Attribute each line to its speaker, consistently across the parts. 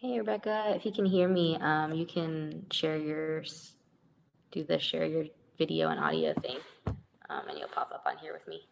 Speaker 1: Hey Rebecca, if you can hear me, you can do the share your video and audio thing, and you'll pop up on here with me.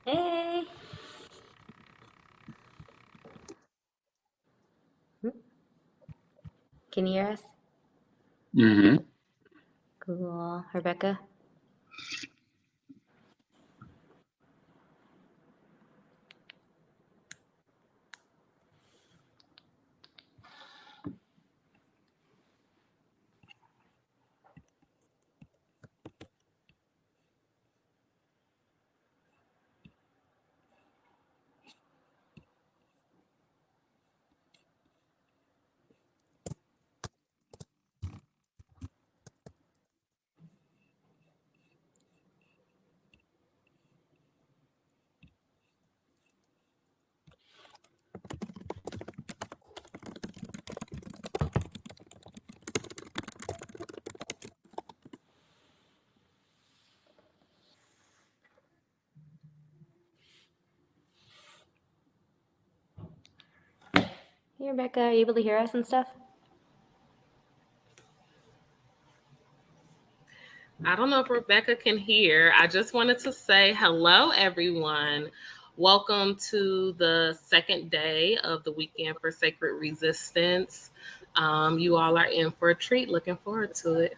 Speaker 1: Hey! Can you hear us?
Speaker 2: Mm-hmm.
Speaker 1: Cool. Rebecca? Hey Rebecca, are you able to hear us and stuff?
Speaker 3: I don't know if Rebecca can hear. I just wanted to say hello, everyone. Welcome to the second day of the weekend for Sacred Resistance. You all are in for a treat. Looking forward to it.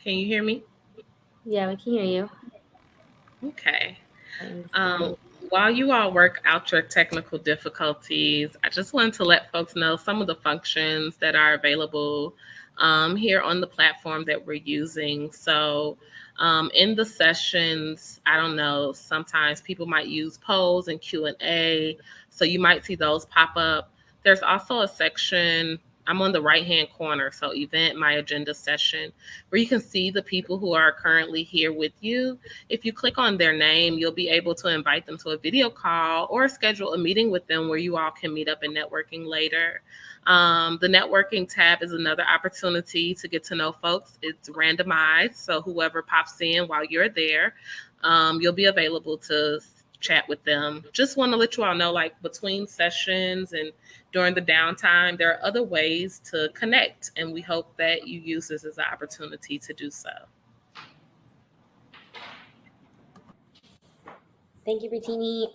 Speaker 3: Can you hear me?
Speaker 1: Yeah, we can hear you.
Speaker 3: Okay.
Speaker 1: And
Speaker 3: While you all work out your technical difficulties, I just wanted to let folks know some of the functions that are available here on the platform that we're using. So in the sessions, I don't know, sometimes people might use polls and Q&A. So you might see those pop up. There's also a section, I'm on the right-hand corner, so event, my agenda session, where you can see the people who are currently here with you. If you click on their name, you'll be able to invite them to a video call or schedule a meeting with them where you all can meet up and networking later. The networking tab is another opportunity to get to know folks. It's randomized, so whoever pops in while you're there, you'll be available to chat with them. Just want to let you all know, like between sessions and during the downtime, there are other ways to connect, and we hope that you use this as an opportunity to do so.
Speaker 1: thank you, Brittini.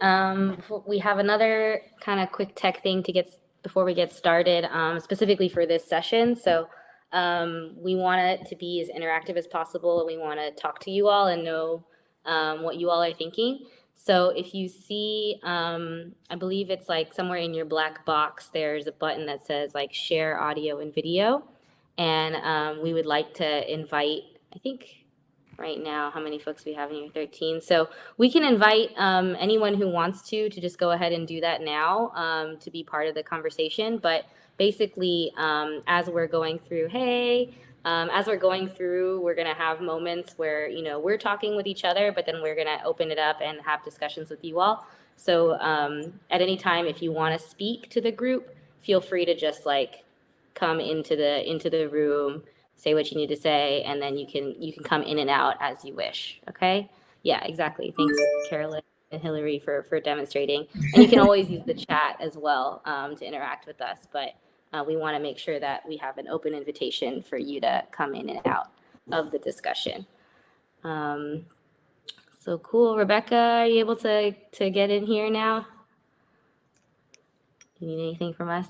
Speaker 1: We have another kind of quick tech thing to get before we get started, specifically for this session. So we want it to be as interactive as possible. We want to talk to you all and know what you all are thinking. So if you see, I believe it's like somewhere in your black box, there's a button that says like share audio and video. And we would like to invite, I think right now, how many folks we have in here? 13. So we can invite anyone who wants to just go ahead and do that now to be part of the conversation. But basically, as we're going through, we're going to have moments where, you know, we're talking with each other, but then we're going to open it up and have discussions with you all. So at any time, if you want to speak to the group, feel free to just like come into the room, say what you need to say, and then you can come in and out as you wish. Okay? Yeah, exactly. Thanks, Carolyn and Hillary, for demonstrating. And you can always use the chat as well to interact with us. But we want to make sure that we have an open invitation for you to come in and out of the discussion. So cool. Rebecca, are you able to get in here now? You need anything from us?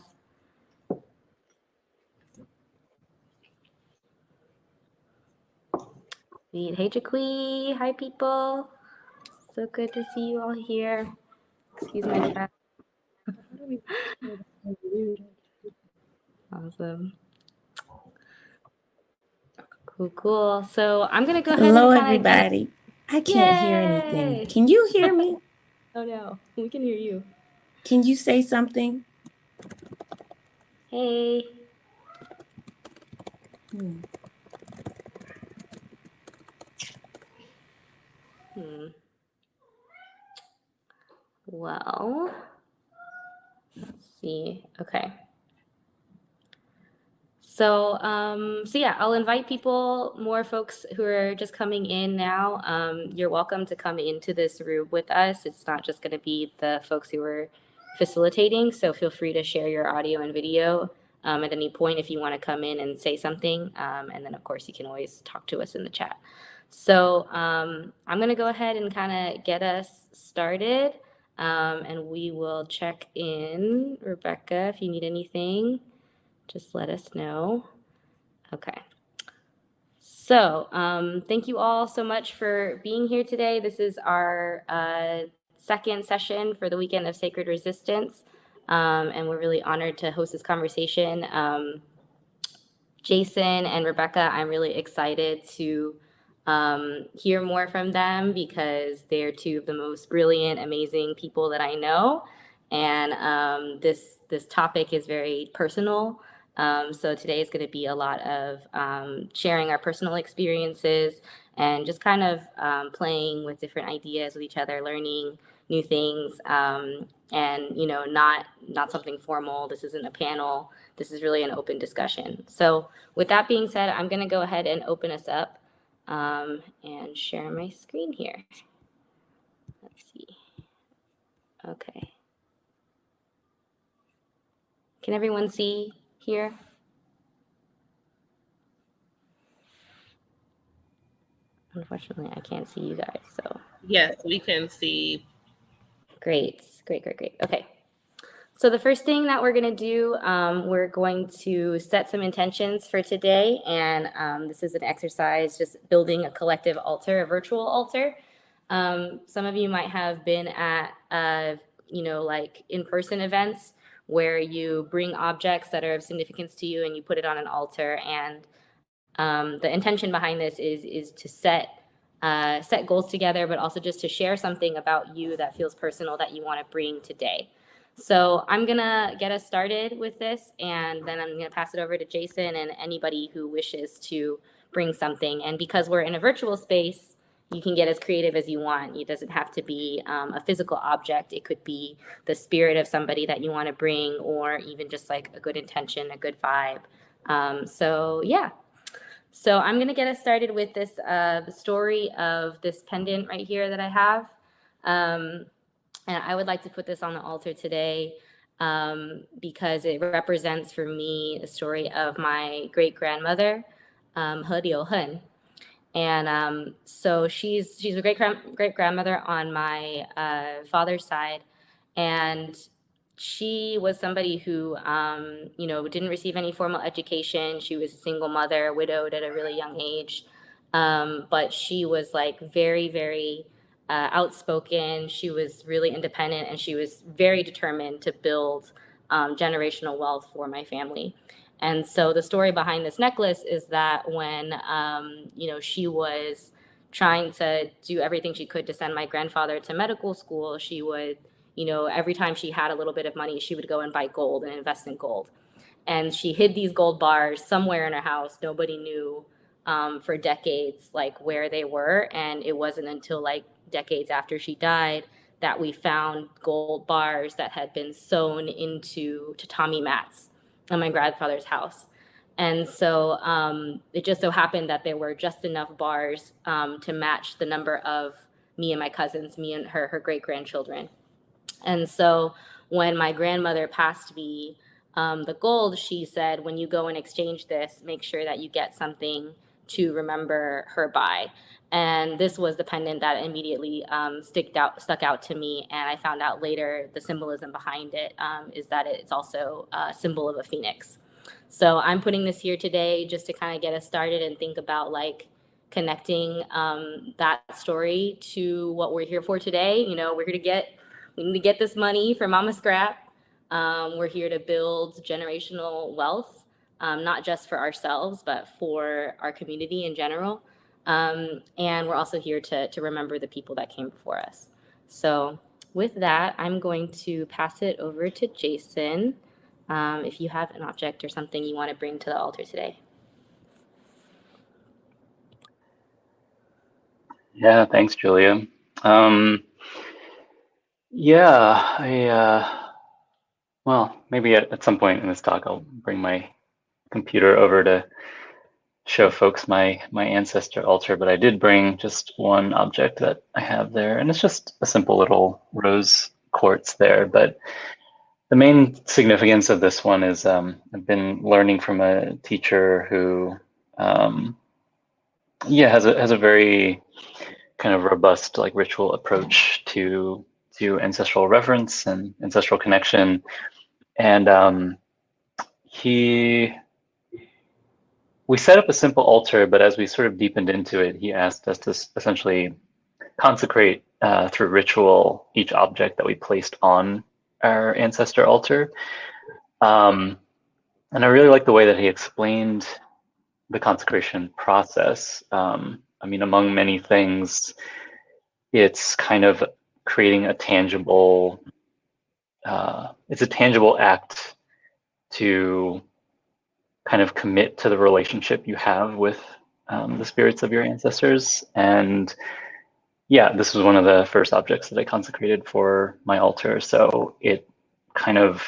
Speaker 1: Hey, Jaquee. Hi, people. So good to see you all here. Excuse my cat. Awesome. Cool. So I'm going to go ahead
Speaker 4: Hello,
Speaker 1: and kind of
Speaker 4: everybody. I can't hear anything. Can you hear me?
Speaker 1: Oh, no. We can hear you.
Speaker 4: Can you say something?
Speaker 1: Hey. Well, let's see. Okay. So yeah, I'll invite people, more folks who are just coming in now. You're welcome to come into this room with us. It's not just going to be the folks who are facilitating. So feel free to share your audio and video at any point if you want to come in and say something. And then, of course, you can always talk to us in the chat. So I'm going to go ahead and kind of get us started. And we will check in. Rebecca, if you need anything, just let us know. Okay. So thank you all so much for being here today. This is our second session for the weekend of Sacred Resistance. And we're really honored to host this conversation. Jason and Rebecca, I'm really excited to hear more from them because they're two of the most brilliant, amazing people that I know. And this topic is very personal. So today is going to be a lot of sharing our personal experiences and just kind of playing with different ideas with each other, learning new things, and you know, not something formal. This isn't a panel. This is really an open discussion. So with that being said, I'm going to go ahead and open us up and share my screen here. Let's see. Okay. Can everyone see here? Unfortunately, I can't see you guys, so.
Speaker 3: Yes, we can see.
Speaker 1: Great. Okay. So the first thing that we're going to do, we're going to set some intentions for today. And this is an exercise, just building a collective altar, a virtual altar. Some of you might have been at, like in-person events where you bring objects that are of significance to you and you put it on an altar. And the intention behind this is to set goals together, but also just to share something about you that feels personal that you want to bring today. So I'm gonna get us started with this, and then I'm gonna pass it over to Jason and anybody who wishes to bring something. And because we're in a virtual space, you can get as creative as you want. It doesn't have to be a physical object. It could be the spirit of somebody that you want to bring, or even just like a good intention, a good vibe. So I'm going to get us started with this story of this pendant right here that I have. And I would like to put this on the altar today because it represents for me the story of my great-grandmother, He Liu Hen. And so she's a great-grandmother on my father's side. And she was somebody who, didn't receive any formal education. She was a single mother, widowed at a really young age. But she was like very, very outspoken. She was really independent, and she was very determined to build generational wealth for my family. And so the story behind this necklace is that when, she was trying to do everything she could to send my grandfather to medical school, she would, every time she had a little bit of money, she would go and buy gold and invest in gold. And she hid these gold bars somewhere in her house. Nobody knew for decades, like where they were. And it wasn't until like decades after she died that we found gold bars that had been sewn into tatami mats in my grandfather's house. And so it just so happened that there were just enough bars to match the number of me and my cousins, me and her great-grandchildren. And so when my grandmother passed me the gold, she said, when you go and exchange this, make sure that you get something to remember her by. And this was the pendant that immediately stuck out to me. And I found out later the symbolism behind it is that it's also a symbol of a phoenix. So I'm putting this here today just to kind of get us started and think about like connecting that story to what we're here for today. We need to get this money for Mama Scrap. We're here to build generational wealth, not just for ourselves, but for our community in general. And we're also here to remember the people that came before us. So with that, I'm going to pass it over to Jason. If you have an object or something you want to bring to the altar today.
Speaker 2: Yeah, thanks, Julia. Well, maybe at some point in this talk, I'll bring my computer over to show folks my ancestor altar, but I did bring just one object that I have there, and it's just a simple little rose quartz there. But the main significance of this one is I've been learning from a teacher who has a very kind of robust like ritual approach to ancestral reverence and ancestral connection. And we set up a simple altar, but as we sort of deepened into it, he asked us to essentially consecrate through ritual each object that we placed on our ancestor altar. And I really like the way that he explained the consecration process. Among many things, it's kind of creating a tangible, it's a tangible act to kind of commit to the relationship you have with the spirits of your ancestors. And yeah, this was one of the first objects that I consecrated for my altar. So it kind of,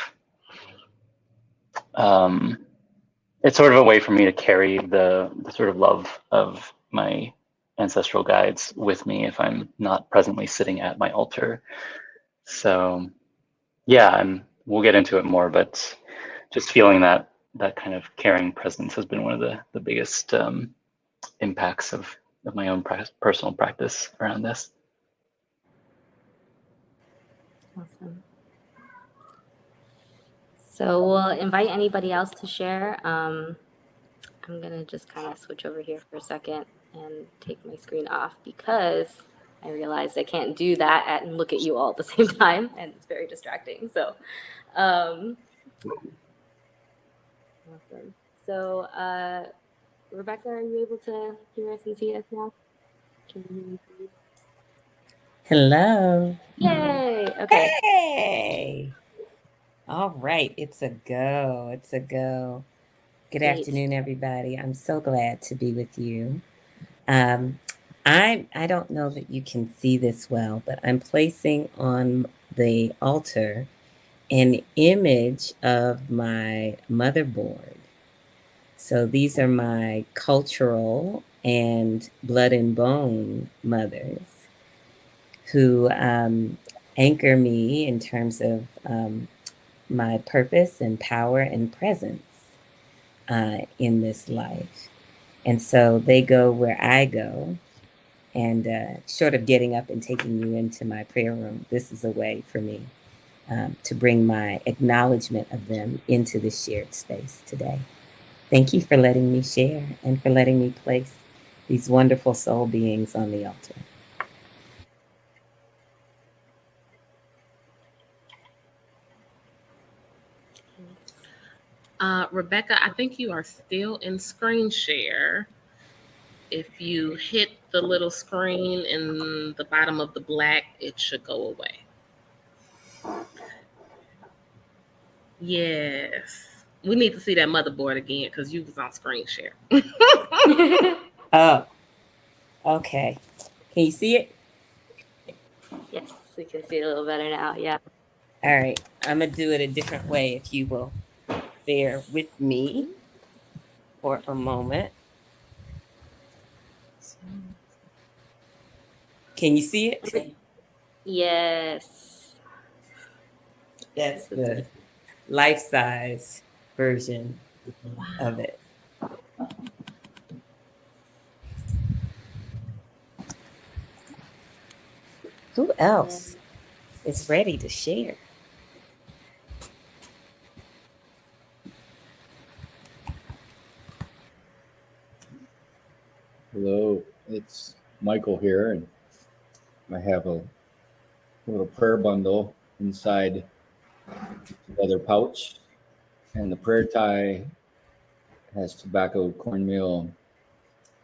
Speaker 2: it's sort of a way for me to carry the sort of love of my ancestral guides with me if I'm not presently sitting at my altar. So yeah, and we'll get into it more, but just feeling that kind of caring presence has been one of the biggest impacts of my own personal practice around this.
Speaker 1: Awesome. So we'll invite anybody else to share. I'm going to just kind of switch over here for a second and take my screen off because I realized I can't do that and look at you all at the same time, and it's very distracting. So, awesome. So, Rebecca, are you able to hear us and see us now? Can you hear me?
Speaker 4: Hello.
Speaker 1: Yay! Okay.
Speaker 4: Hey. All right. It's a go. It's a go. Good
Speaker 1: Great.
Speaker 4: afternoon, everybody. I'm so glad to be with you. I don't know that you can see this well, but I'm placing on the altar an image of my motherboard. So these are my cultural and blood and bone mothers who anchor me in terms of my purpose and power and presence in this life. And so they go where I go. And short of getting up and taking you into my prayer room, this is a way for me to bring my acknowledgement of them into the shared space today. Thank you for letting me share and for letting me place these wonderful soul beings on the altar.
Speaker 3: Rebecca, I think you are still in screen share. If you hit the little screen in the bottom of the black, it should go away. Yes. We need to see that motherboard again because you was on screen share.
Speaker 4: Oh, okay. Can you see it?
Speaker 1: Yes, we can see it a little better now. Yeah.
Speaker 4: All right. I'm going to do it a different way if you will bear with me for a moment. Can you see it?
Speaker 1: Yes.
Speaker 4: That's the life-size version of it. Who else is ready to share?
Speaker 5: Hello, it's Michael here, and I have a little prayer bundle inside the leather pouch, and the prayer tie has tobacco cornmeal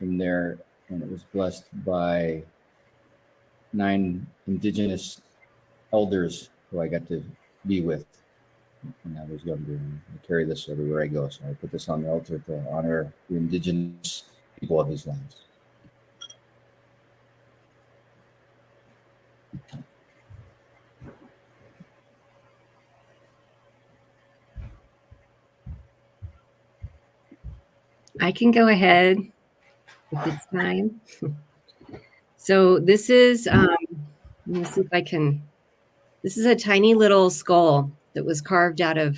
Speaker 5: in there, and it was blessed by 9 indigenous elders who I got to be with when I was younger. And I carry this everywhere I go, so I put this on the altar to honor the indigenous people of these lands.
Speaker 6: I can go ahead if it's time. So this is, let me see if I can, this is a tiny little skull that was carved out of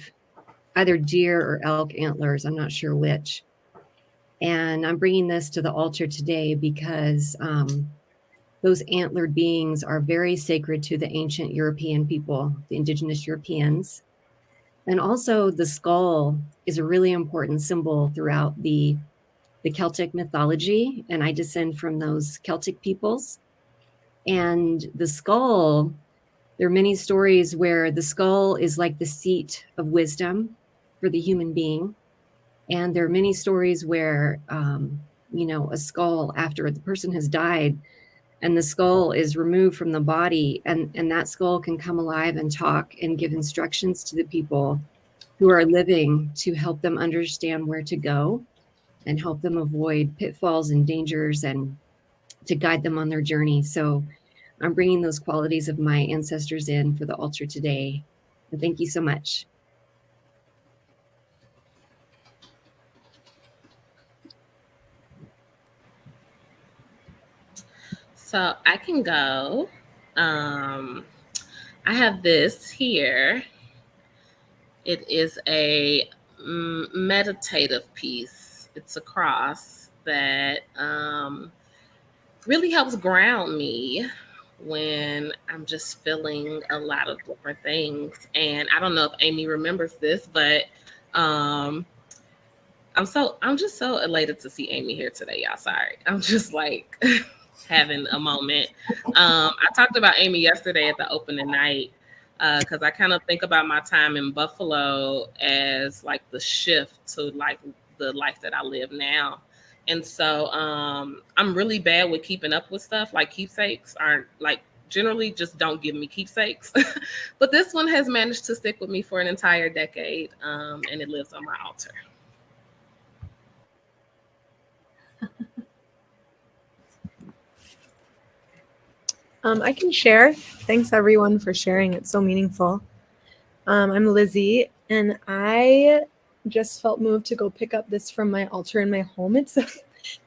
Speaker 6: either deer or elk antlers. I'm not sure which. And I'm bringing this to the altar today because those antlered beings are very sacred to the ancient European people, the indigenous Europeans. And also the skull is a really important symbol throughout the Celtic mythology, and I descend from those Celtic peoples. And the skull, there are many stories where the skull is like the seat of wisdom for the human being. And there are many stories where, a skull after the person has died and the skull is removed from the body, and that skull can come alive and talk and give instructions to the people who are living to help them understand where to go and help them avoid pitfalls and dangers and to guide them on their journey. So I'm bringing those qualities of my ancestors in for the altar today. And thank you so much.
Speaker 3: So I can go. I have this here. It is a meditative piece. It's a cross that really helps ground me when I'm just feeling a lot of different things. And I don't know if Amy remembers this, but I'm just so elated to see Amy here today, y'all. Sorry. I'm just like having a moment. I talked about Amy yesterday at the opening night because I kind of think about my time in Buffalo as like the shift to like the life that I live now. And so I'm really bad with keeping up with stuff. Like keepsakes aren't like generally just don't give me keepsakes. But this one has managed to stick with me for an entire decade, and it lives on my altar.
Speaker 7: I can share. Thanks everyone for sharing. It's so meaningful. I'm Lizzie, and I just felt moved to go pick up this from my altar in my home. This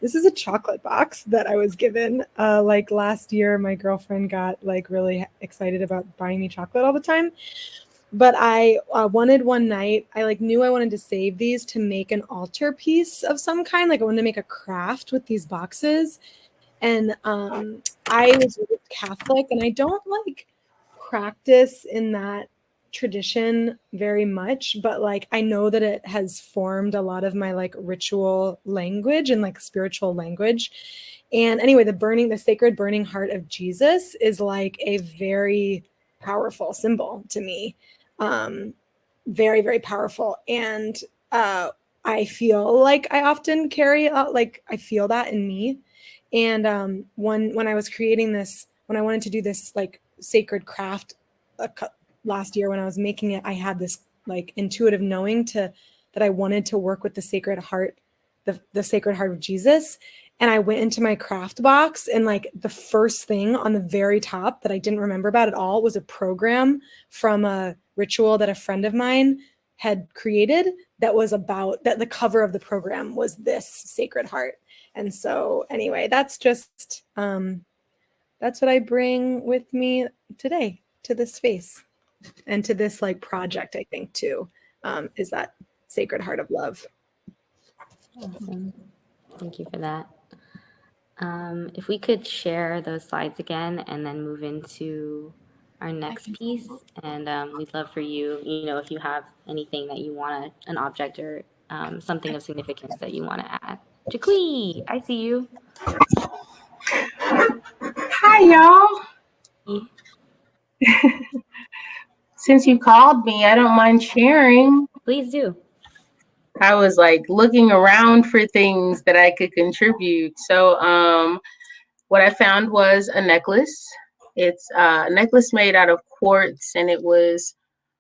Speaker 7: is a chocolate box that I was given. Like last year, my girlfriend got like really excited about buying me chocolate all the time. But I wanted one night, I like knew I wanted to save these to make an altar piece of some kind. Like I wanted to make a craft with these boxes. And I was raised Catholic, and I don't like practice in that tradition very much, but like I know that it has formed a lot of my like ritual language and like spiritual language. And anyway, the sacred burning heart of Jesus is like a very powerful symbol to me. Very, very powerful. And I feel like I often carry like I feel that in me. And when I was creating this, when I wanted to do this like sacred craft last year, when I was making it, I had this like intuitive knowing that I wanted to work with the Sacred Heart, the Sacred Heart of Jesus. And I went into my craft box, and like the first thing on the very top that I didn't remember about at all was a program from a ritual that a friend of mine had created that was about that. The cover of the program was this Sacred Heart. And so anyway, that's just that's what I bring with me today to this space and to this like project, I think too, is that Sacred Heart of Love.
Speaker 1: Awesome. Thank you for that. If we could share those slides again and then move into our next piece, and we'd love for you, if you have anything that you want an object or something of significance that you want to add. Jaquee, I see you.
Speaker 8: Hi, y'all. Since you called me, I don't mind sharing.
Speaker 1: Please do.
Speaker 8: I was like looking around for things that I could contribute. So what I found was a necklace. It's a necklace made out of quartz, and it was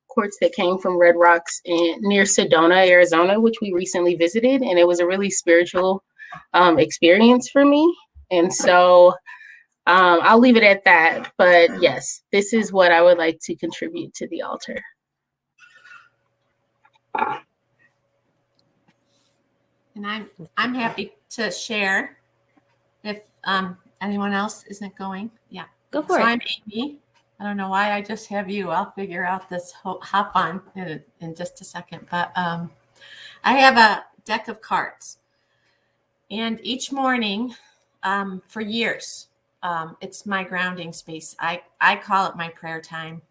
Speaker 8: quartz that came from red rocks near Sedona, Arizona, which we recently visited. And it was a really spiritual experience for me. And so I'll leave it at that. But yes, this is what I would like to contribute to the altar.
Speaker 9: And I'm happy to share if anyone else isn't going. Yeah.
Speaker 1: Go for it.
Speaker 9: So I'm Amy. I don't know why I just have you. I'll figure out this hop on in just a second. But I have a deck of cards. And each morning for years, it's my grounding space. I call it my prayer time.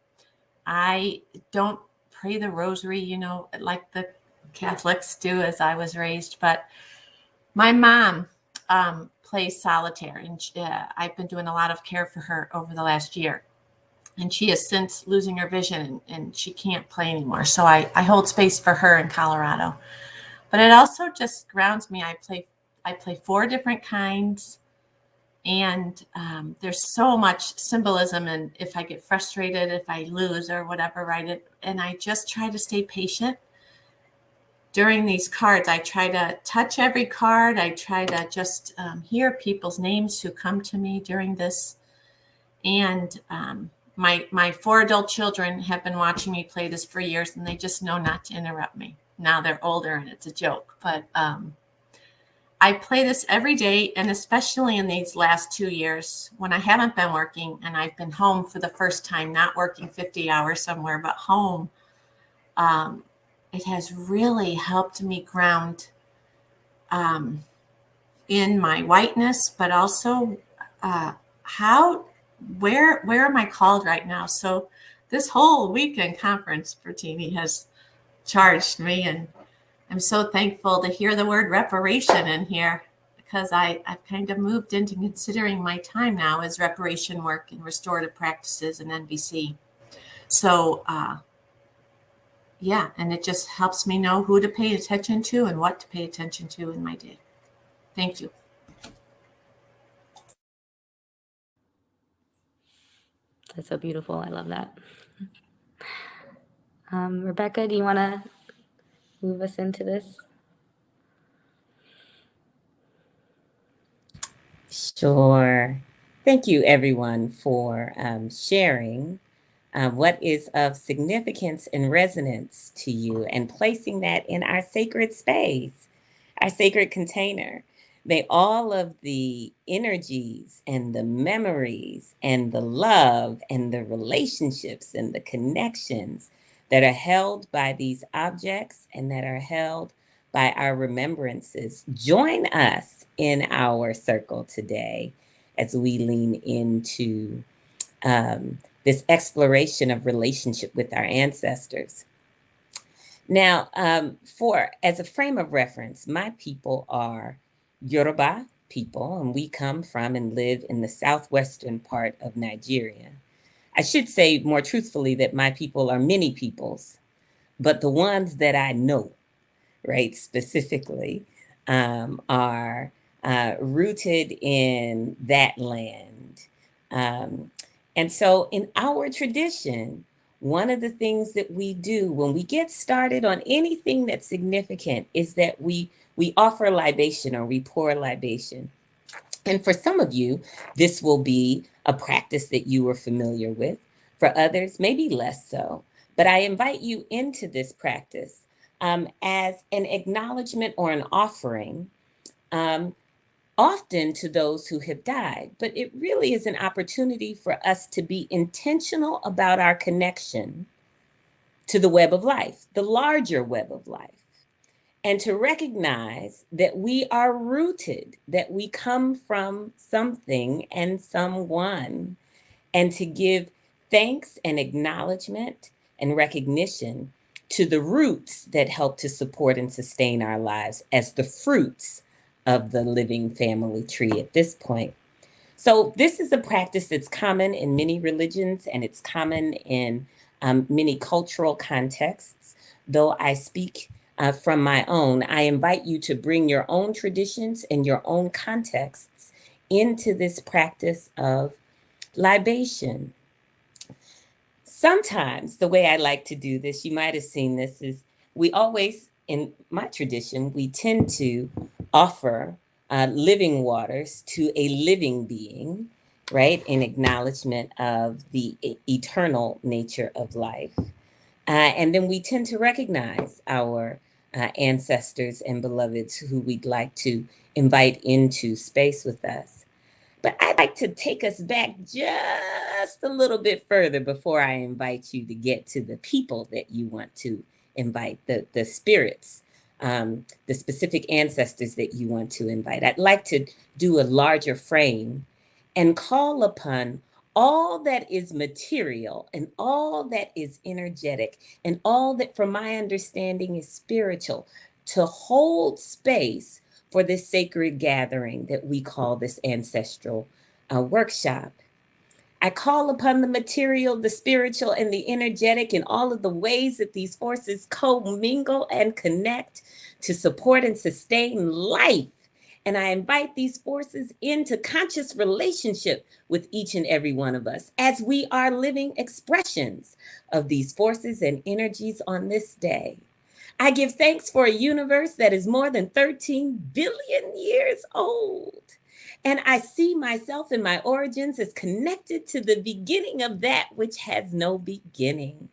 Speaker 9: I don't pray the rosary, like the Catholics do as I was raised. But my mom plays solitaire, and I've been doing a lot of care for her over the last year. And she is since losing her vision, and she can't play anymore. So I hold space for her in Colorado. But it also just grounds me. I play 4 different kinds. And there's so much symbolism. And if I get frustrated, if I lose or whatever, right? And I just try to stay patient during these cards. I try to touch every card. I try to just hear people's names who come to me during this. And my 4 adult children have been watching me play this for years, and they just know not to interrupt me. Now they're older, and it's a joke. But I play this every day, and especially in these last 2 years when I haven't been working and I've been home for the first time, not working 50 hours somewhere, but home. It has really helped me ground in my whiteness, but also how where am I called right now? So this whole weekend conference, Bertini, has charged me, and I'm so thankful to hear the word reparation in here, because I've kind of moved into considering my time now as reparation work and restorative practices and NVC. So yeah, and it just helps me know who to pay attention to and what to pay attention to in my day. Thank you.
Speaker 1: That's so beautiful. I love that. Rebecca, do you want to move us into this?
Speaker 4: Sure. Thank you, everyone, for sharing what is of significance and resonance to you and placing that in our sacred space, our sacred container. May all of the energies and the memories and the love and the relationships and the connections that are held by these objects and that are held by our remembrances join us in our circle today as we lean into this exploration of relationship with our ancestors. Now, as a frame of reference, my people are Yoruba people, and we come from and live in the southwestern part of Nigeria. I should say more truthfully that my people are many peoples, but the ones that I know, right, specifically, are rooted in that land. And so in our tradition, one of the things that we do when we get started on anything that's significant is that we offer libation, or we pour libation. And for some of you, this will be a practice that you are familiar with. For others, maybe less so. But I invite you into this practice as an acknowledgement or an offering, often to those who have died. But it really is an opportunity for us to be intentional about our connection to the web of life, the larger web of life, and to recognize that we are rooted, that we come from something and someone, and to give thanks and acknowledgement and recognition to the roots that help to support and sustain our lives as the fruits of the living family tree at this point. So this is a practice that's common in many religions, and it's common in many cultural contexts. Though I speak from my own, I invite you to bring your own traditions and your own contexts into this practice of libation. Sometimes the way I like to do this, you might have seen this, is we always, in my tradition, we tend to offer living waters to a living being, right, in acknowledgement of the eternal nature of life. And then we tend to recognize our ancestors and beloveds who we'd like to invite into space with us. But I'd like to take us back just a little bit further before I invite you to get to the people that you want to invite, the spirits, the specific ancestors that you want to invite. I'd like to do a larger frame and call upon all that is material and all that is energetic and all that, from my understanding, is spiritual, to hold space for this sacred gathering that we call this ancestral workshop. I call upon the material, the spiritual, and the energetic in all of the ways that these forces commingle and connect to support and sustain life. And I invite these forces into conscious relationship with each and every one of us as we are living expressions of these forces and energies on this day. I give thanks for a universe that is more than 13 billion years old. And I see myself and my origins as connected to the beginning of that which has no beginning,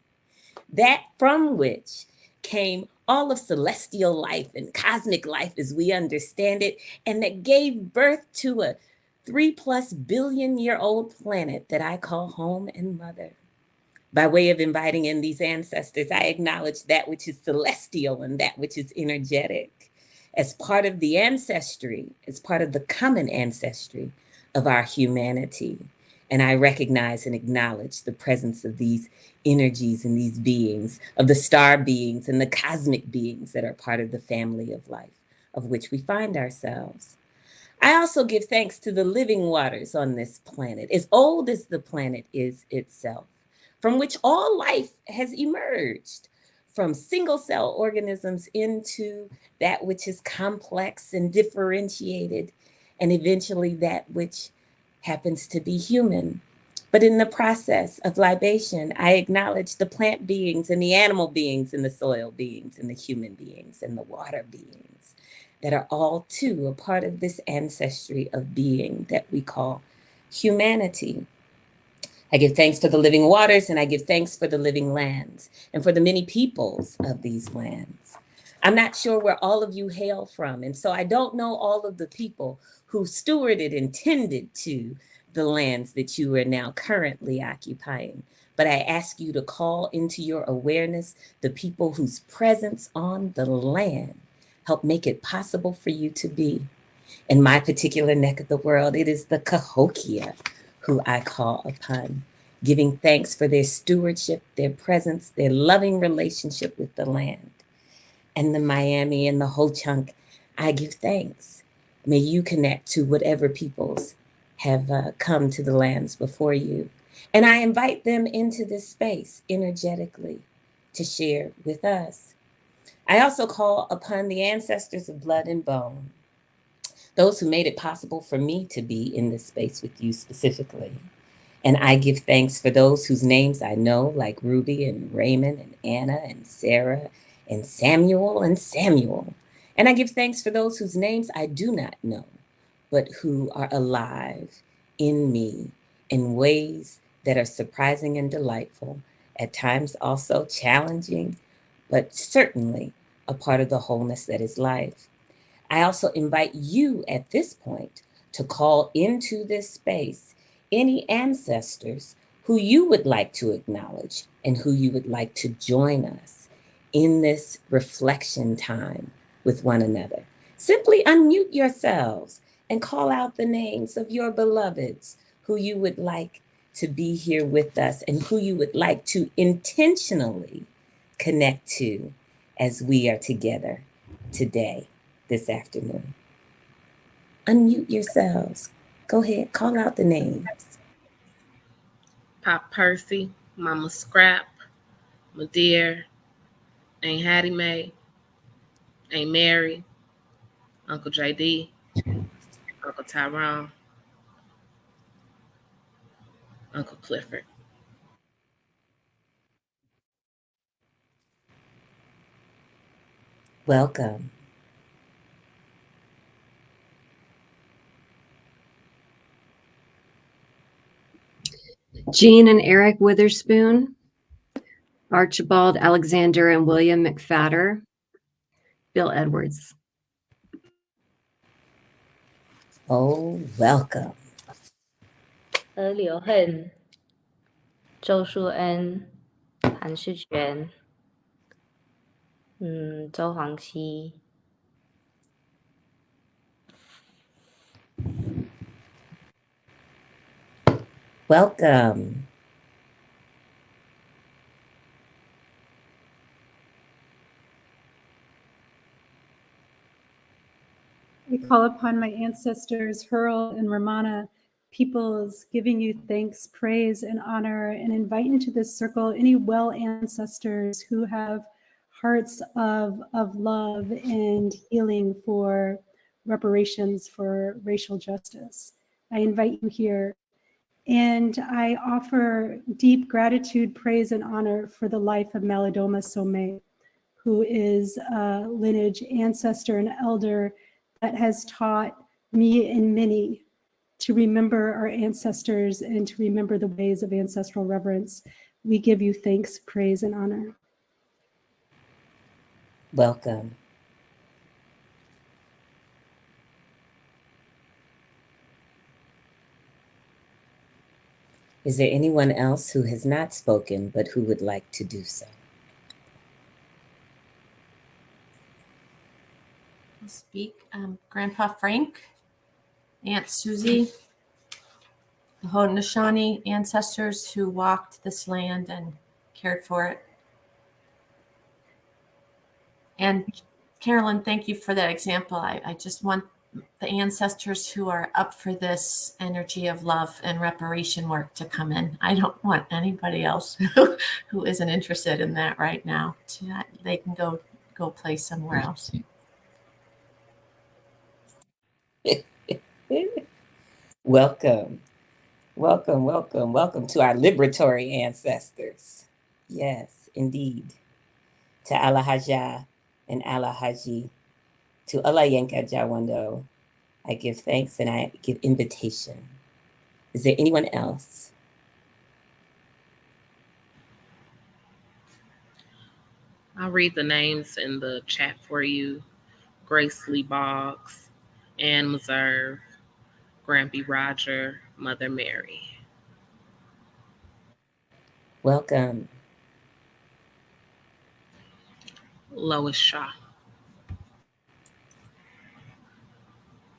Speaker 4: that from which came all of celestial life and cosmic life as we understand it, and that gave birth to a 3+ billion year old planet that I call home and mother. By way of inviting in these ancestors, I acknowledge that which is celestial and that which is energetic as part of the ancestry, as part of the common ancestry of our humanity. And I recognize and acknowledge the presence of these energies and these beings, of the star beings and the cosmic beings that are part of the family of life of which we find ourselves. I also give thanks to the living waters on this planet, as old as the planet is itself, from which all life has emerged, from single cell organisms into that which is complex and differentiated, and eventually that which happens to be human. But in the process of libation, I acknowledge the plant beings and the animal beings and the soil beings and the human beings and the water beings that are all too a part of this ancestry of being that we call humanity. I give thanks for the living waters, and I give thanks for the living lands and for the many peoples of these lands. I'm not sure where all of you hail from, and so I don't know all of the people who stewarded and tended to the lands that you are now currently occupying. But I ask you to call into your awareness the people whose presence on the land help make it possible for you to be. In my particular neck of the world, it is the Cahokia who I call upon, giving thanks for their stewardship, their presence, their loving relationship with the land. And the Miami and the Ho Chunk, I give thanks. May you connect to whatever peoples have come to the lands before you. And I invite them into this space energetically to share with us. I also call upon the ancestors of blood and bone, those who made it possible for me to be in this space with you specifically. And I give thanks for those whose names I know, like Ruby and Raymond and Anna and Sarah and Samuel and Samuel. And I give thanks for those whose names I do not know, but who are alive in me in ways that are surprising and delightful, at times also challenging, but certainly a part of the wholeness that is life. I also invite you at this point to call into this space any ancestors who you would like to acknowledge and who you would like to join us in this reflection time with one another. Simply unmute yourselves and call out the names of your beloveds who you would like to be here with us and who you would like to intentionally connect to as we are together today, this afternoon. Unmute yourselves. Go ahead, call out the names.
Speaker 3: Pop Percy, Mama Scrap, Madeir, Aunt Hattie Mae, Aunt Mary, Uncle JD, Uncle Tyrone, Uncle Clifford.
Speaker 4: Welcome.
Speaker 6: Jean and Eric Witherspoon, Archibald Alexander and William McFadder, Bill Edwards.
Speaker 4: Oh, welcome.
Speaker 1: 何柳恨、周树恩、韩世全、周黄熙。
Speaker 4: Welcome.
Speaker 10: I call upon my ancestors, Hurl and Ramana, peoples, giving you thanks, praise, and honor, and invite into this circle any well ancestors who have hearts of love and healing for reparations for racial justice. I invite you here. And I offer deep gratitude, praise, and honor for the life of Malidoma Somé, who is a lineage ancestor and elder that has taught me and many to remember our ancestors and to remember the ways of ancestral reverence. We give you thanks, praise, and honor.
Speaker 4: Welcome. Is there anyone else who has not spoken but who would like to do so?
Speaker 9: I'll speak. Grandpa Frank, Aunt Susie, Haudenosaunee ancestors who walked this land and cared for it. And Carolyn, thank you for that example. I just want the ancestors who are up for this energy of love and reparation work to come in. I don't want anybody else who isn't interested in that right now. They can go play somewhere else.
Speaker 4: Welcome, welcome, welcome, welcome to our liberatory ancestors. Yes, indeed. To Alahaja and Alahaji, to Alayenka Jawando, I give thanks and I give invitation. Is there anyone else?
Speaker 3: I'll read the names in the chat for you. Grace Lee Boggs, Ann Meserve, Grampy Roger, Mother Mary.
Speaker 4: Welcome.
Speaker 3: Lois Shaw.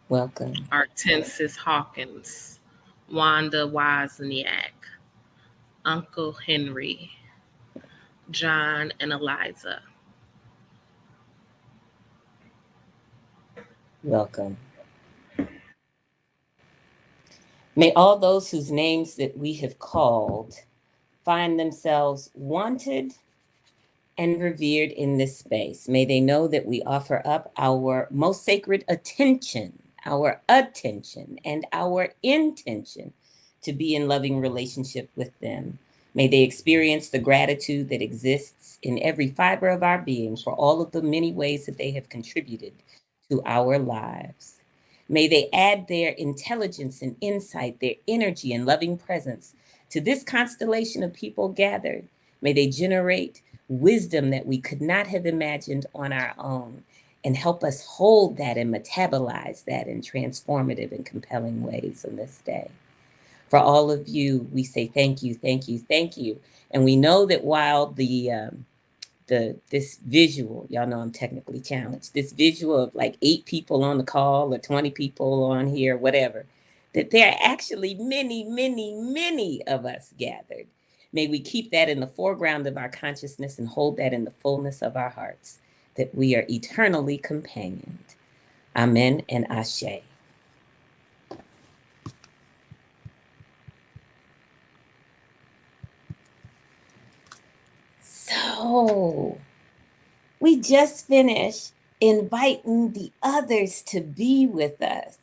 Speaker 4: Welcome.
Speaker 3: Artensis Hawkins, Wanda Wozniak, Uncle Henry, John and Eliza.
Speaker 4: Welcome. May all those whose names that we have called find themselves wanted and revered in this space. May they know that we offer up our most sacred attention and our intention to be in loving relationship with them. May they experience the gratitude that exists in every fiber of our being for all of the many ways that they have contributed to our lives. May they add their intelligence and insight, their energy and loving presence to this constellation of people gathered. May they generate wisdom that we could not have imagined on our own and help us hold that and metabolize that in transformative and compelling ways on this day. For all of you, we say thank you, thank you, thank you. And we know that while this visual, y'all know I'm technically challenged, this visual of like 8 people on the call or 20 people on here, whatever, that there are actually many, many, many of us gathered. May we keep that in the foreground of our consciousness and hold that in the fullness of our hearts, that we are eternally companioned. Amen and Ashe. So, we just finished inviting the others to be with us.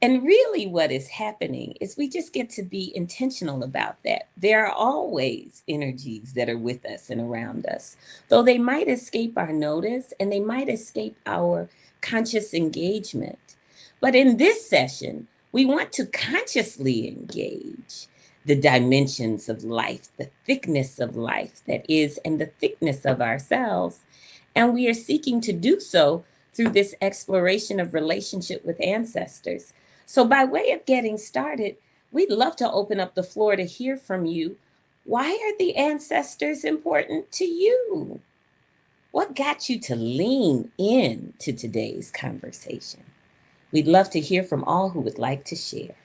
Speaker 4: And really what is happening is we just get to be intentional about that. There are always energies that are with us and around us, though they might escape our notice and they might escape our conscious engagement. But in this session, we want to consciously engage the dimensions of life, the thickness of life that is, and the thickness of ourselves. And we are seeking to do so through this exploration of relationship with ancestors. So by way of getting started, we'd love to open up the floor to hear from you. Why are the ancestors important to you? What got you to lean in to today's conversation? We'd love to hear from all who would like to share.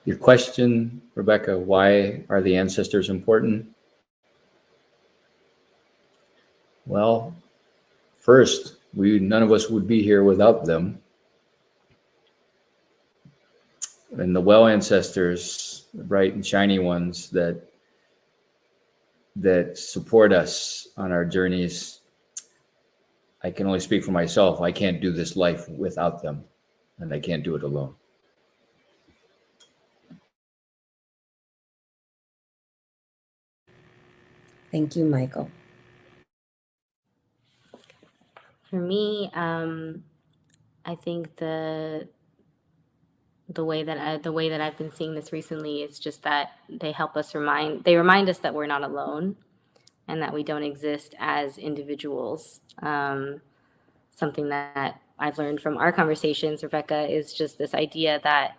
Speaker 5: Your question, Rebecca, why are the ancestors important? Well, first, none of us would be here without them. And the well ancestors, the bright and shiny ones that support us on our journeys, I can only speak for myself. I can't do this life without them, and I can't do it alone.
Speaker 4: Thank you, Michael.
Speaker 1: For me, I think the the way that I've been seeing this recently is just that they remind us that we're not alone and that we don't exist as individuals. Something that I've learned from our conversations, Rebecca, is just this idea that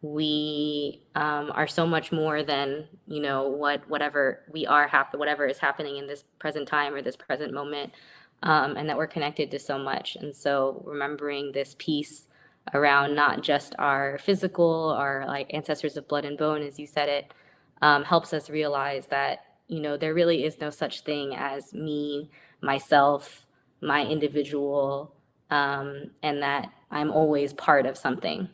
Speaker 1: we are so much more than, you know, whatever is happening in this present time or this present moment, and that we're connected to so much. And so remembering this piece around not just our physical, our like ancestors of blood and bone, as you said it, helps us realize that, you know, there really is no such thing as me, myself, my individual, and that I'm always part of something.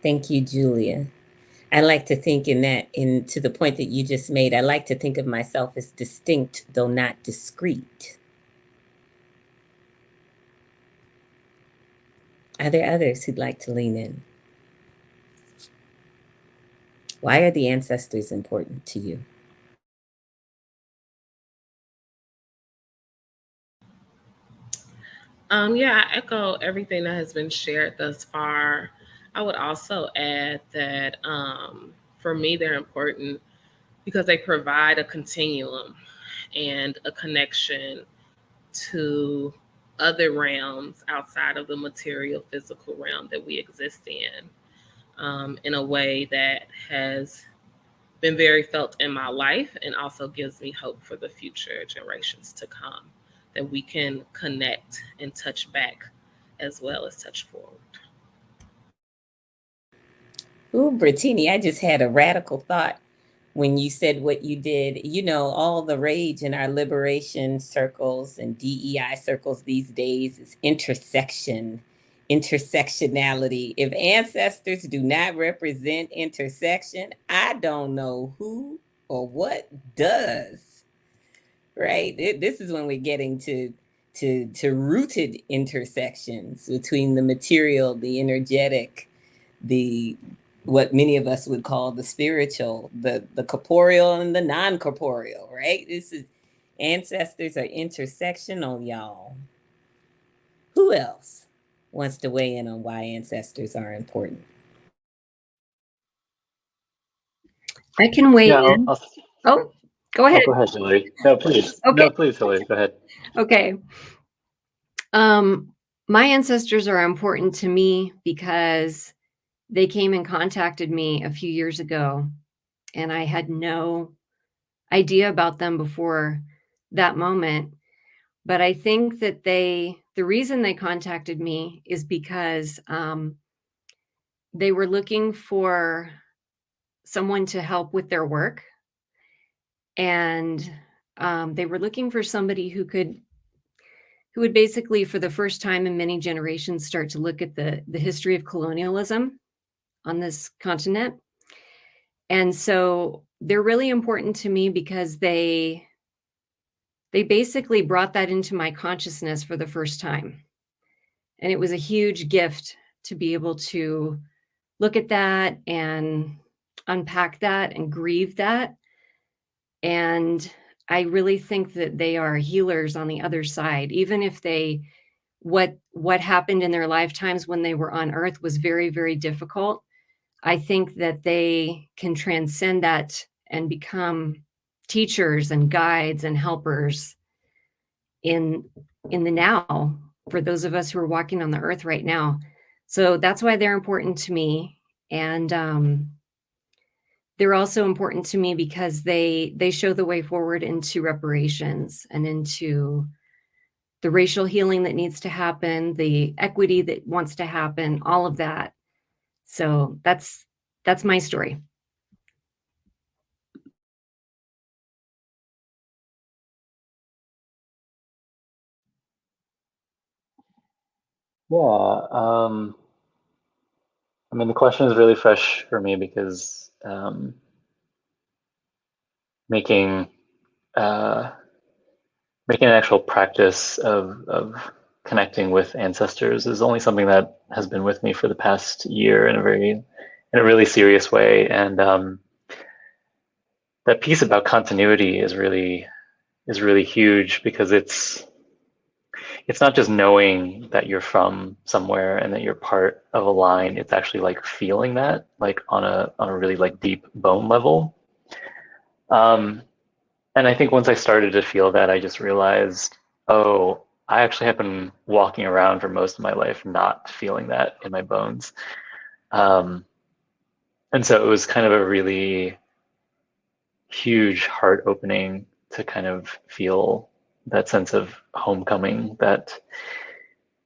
Speaker 4: Thank you, Julia. I like to think to the point that you just made, I like to think of myself as distinct, though not discrete. Are there others who'd like to lean in? Why are the ancestors important to you?
Speaker 3: Yeah, I echo everything that has been shared thus far. I would also add that for me, they're important because they provide a continuum and a connection to other realms outside of the material physical realm that we exist in a way that has been very felt in my life and also gives me hope for the future generations to come, that we can connect and touch back as well as touch forward.
Speaker 4: Ooh, Brittini, I just had a radical thought when you said what you did. You know, all the rage in our liberation circles and DEI circles these days is intersectionality. If ancestors do not represent intersection, I don't know who or what does. Right? This is when we're getting to rooted intersections between the material, the energetic, the what many of us would call the spiritual, the corporeal and the non-corporeal, right? This is ancestors are intersectional, y'all. Who else wants to weigh in on why ancestors are important?
Speaker 6: I can weigh in. Oh, go ahead.
Speaker 2: Go ahead, Hillary. No, please.
Speaker 6: Okay.
Speaker 2: No, please, Hillary. Go ahead.
Speaker 6: Okay. My ancestors are important to me because they came and contacted me a few years ago, and I had no idea about them before that moment. But I think that the reason they contacted me is because they were looking for someone to help with their work. And they were looking for somebody who would basically, for the first time in many generations, start to look at the history of colonialism on this continent. And so they're really important to me because they basically brought that into my consciousness for the first time. And it was a huge gift to be able to look at that and unpack that and grieve that. And I really think that they are healers on the other side, even if what happened in their lifetimes when they were on Earth was very, very difficult. I think that they can transcend that and become teachers and guides and helpers in the now for those of us who are walking on the earth right now. So that's why they're important to me. And they're also important to me because they show the way forward into reparations and into the racial healing that needs to happen, the equity that wants to happen, all of that. So that's my story.
Speaker 2: Yeah. I mean, the question is really fresh for me because making an actual practice of connecting with ancestors is only something that has been with me for the past year in a really serious way. And that piece about continuity is really huge because it's it's not just knowing that you're from somewhere and that you're part of a line. It's actually like feeling that, like on a really like deep bone level. And I think once I started to feel that, I just realized, oh, I actually have been walking around for most of my life not feeling that in my bones. And so it was kind of a really huge heart opening to kind of feel that sense of homecoming, that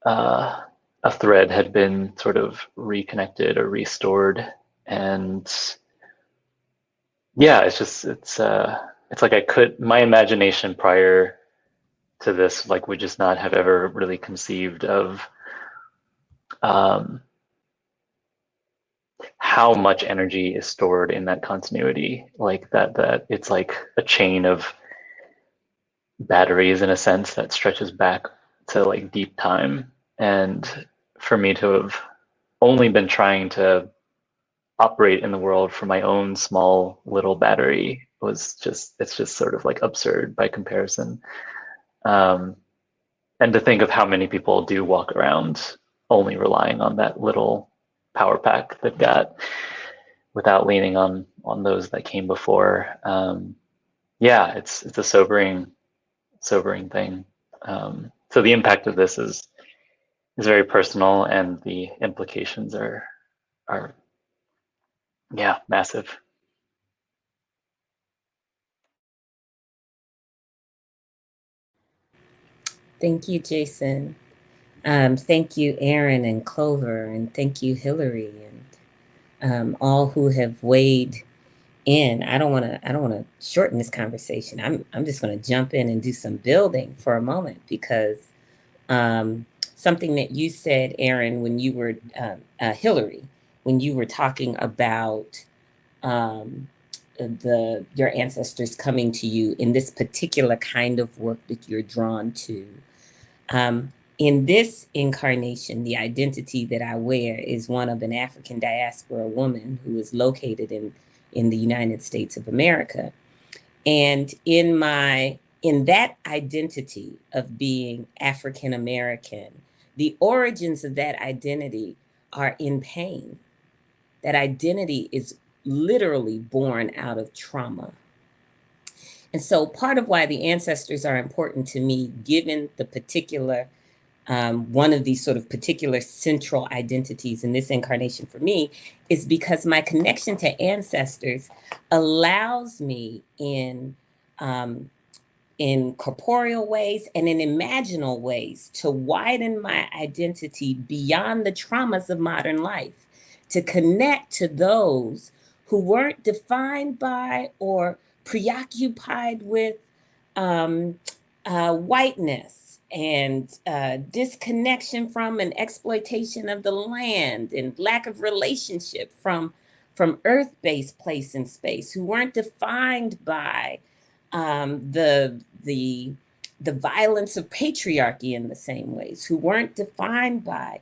Speaker 2: a thread had been sort of reconnected or restored. And yeah, it's like my imagination prior to this like would just not have ever really conceived of how much energy is stored in that continuity, like that it's like a chain of batteries in a sense that stretches back to like deep time. And for me to have only been trying to operate in the world for my own small little battery it's just sort of like absurd by comparison. And to think of how many people do walk around only relying on that little power pack they've got without leaning on those that came before. Yeah, it's a sobering thing. So the impact of this is very personal, and the implications are yeah, massive.
Speaker 4: Thank you, Jason. Thank you, Aaron and Clover, and thank you, Hillary, and all who have weighed in. I don't want to shorten this conversation. I'm just going to jump in and do some building for a moment, because something that you said, Aaron, when you were Hillary, when you were talking about your ancestors coming to you in this particular kind of work that you're drawn to. In this incarnation, the identity that I wear is one of an African diaspora woman who is located in the United States of America. And in that identity of being African American, the origins of that identity are in pain. That identity is literally born out of trauma. And so part of why the ancestors are important to me, given the particular, one of these sort of particular central identities in this incarnation for me, is because my connection to ancestors allows me in corporeal ways and in imaginal ways to widen my identity beyond the traumas of modern life, to connect to those who weren't defined by or preoccupied with whiteness and disconnection from and exploitation of the land and lack of relationship from earth-based place and space, who weren't defined by the violence of patriarchy in the same ways, who weren't defined by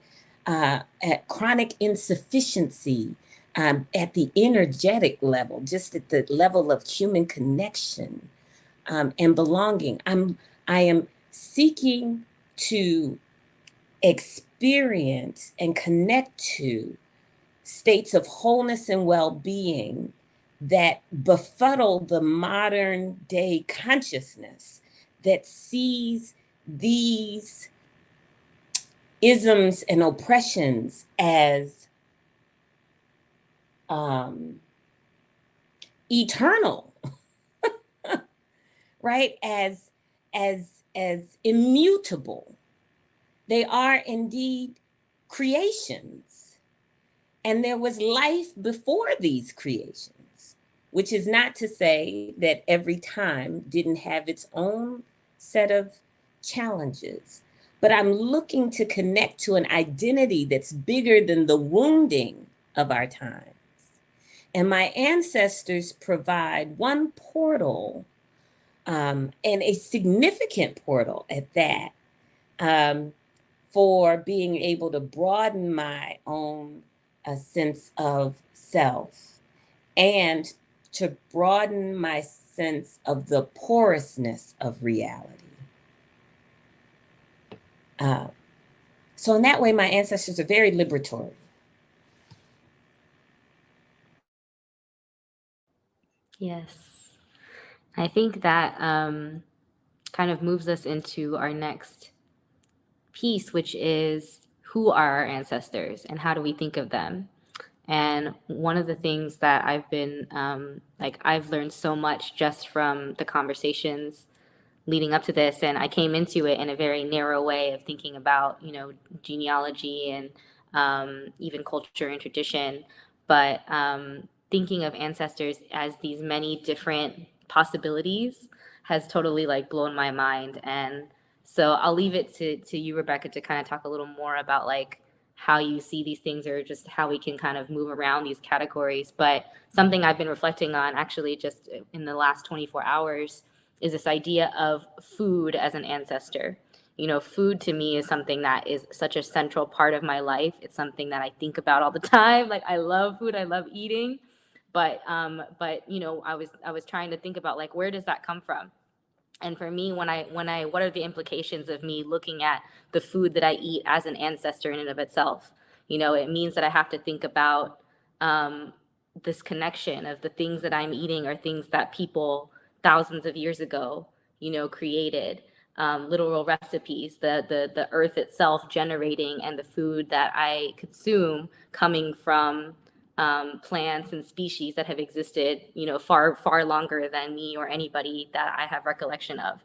Speaker 4: chronic insufficiency at the energetic level, just at the level of human connection and belonging. I am seeking to experience and connect to states of wholeness and well-being that befuddle the modern day consciousness that sees these isms and oppressions as eternal, right? As immutable. They are indeed creations. And there was life before these creations, which is not to say that every time didn't have its own set of challenges. But I'm looking to connect to an identity that's bigger than the wounding of our times. And my ancestors provide one portal, and a significant portal at that, for being able to broaden my own sense of self and to broaden my sense of the porousness of reality. So in that way, my ancestors are very liberatory.
Speaker 1: Yes. I think that kind of moves us into our next piece, which is who are our ancestors and how do we think of them? And one of the things that I've been I've learned so much just from the conversations leading up to this, and I came into it in a very narrow way of thinking about, genealogy and even culture and tradition, but thinking of ancestors as these many different possibilities has totally like blown my mind. And so I'll leave it to you, Rebecca, to kind of talk a little more about like how you see these things or just how we can kind of move around these categories. But something I've been reflecting on actually just in the last 24 hours is this idea of food as an ancestor. Food to me is something that is such a central part of my life. It's something that I think about all the time. Like I love food, I love eating, but I was trying to think about like where does that come from? And for me, what are the implications of me looking at the food that I eat as an ancestor in and of itself? It means that I have to think about this connection of the things that I'm eating are things that people thousands of years ago, created. Literal recipes, the earth itself generating, and the food that I consume coming from plants and species that have existed, far, far longer than me or anybody that I have recollection of.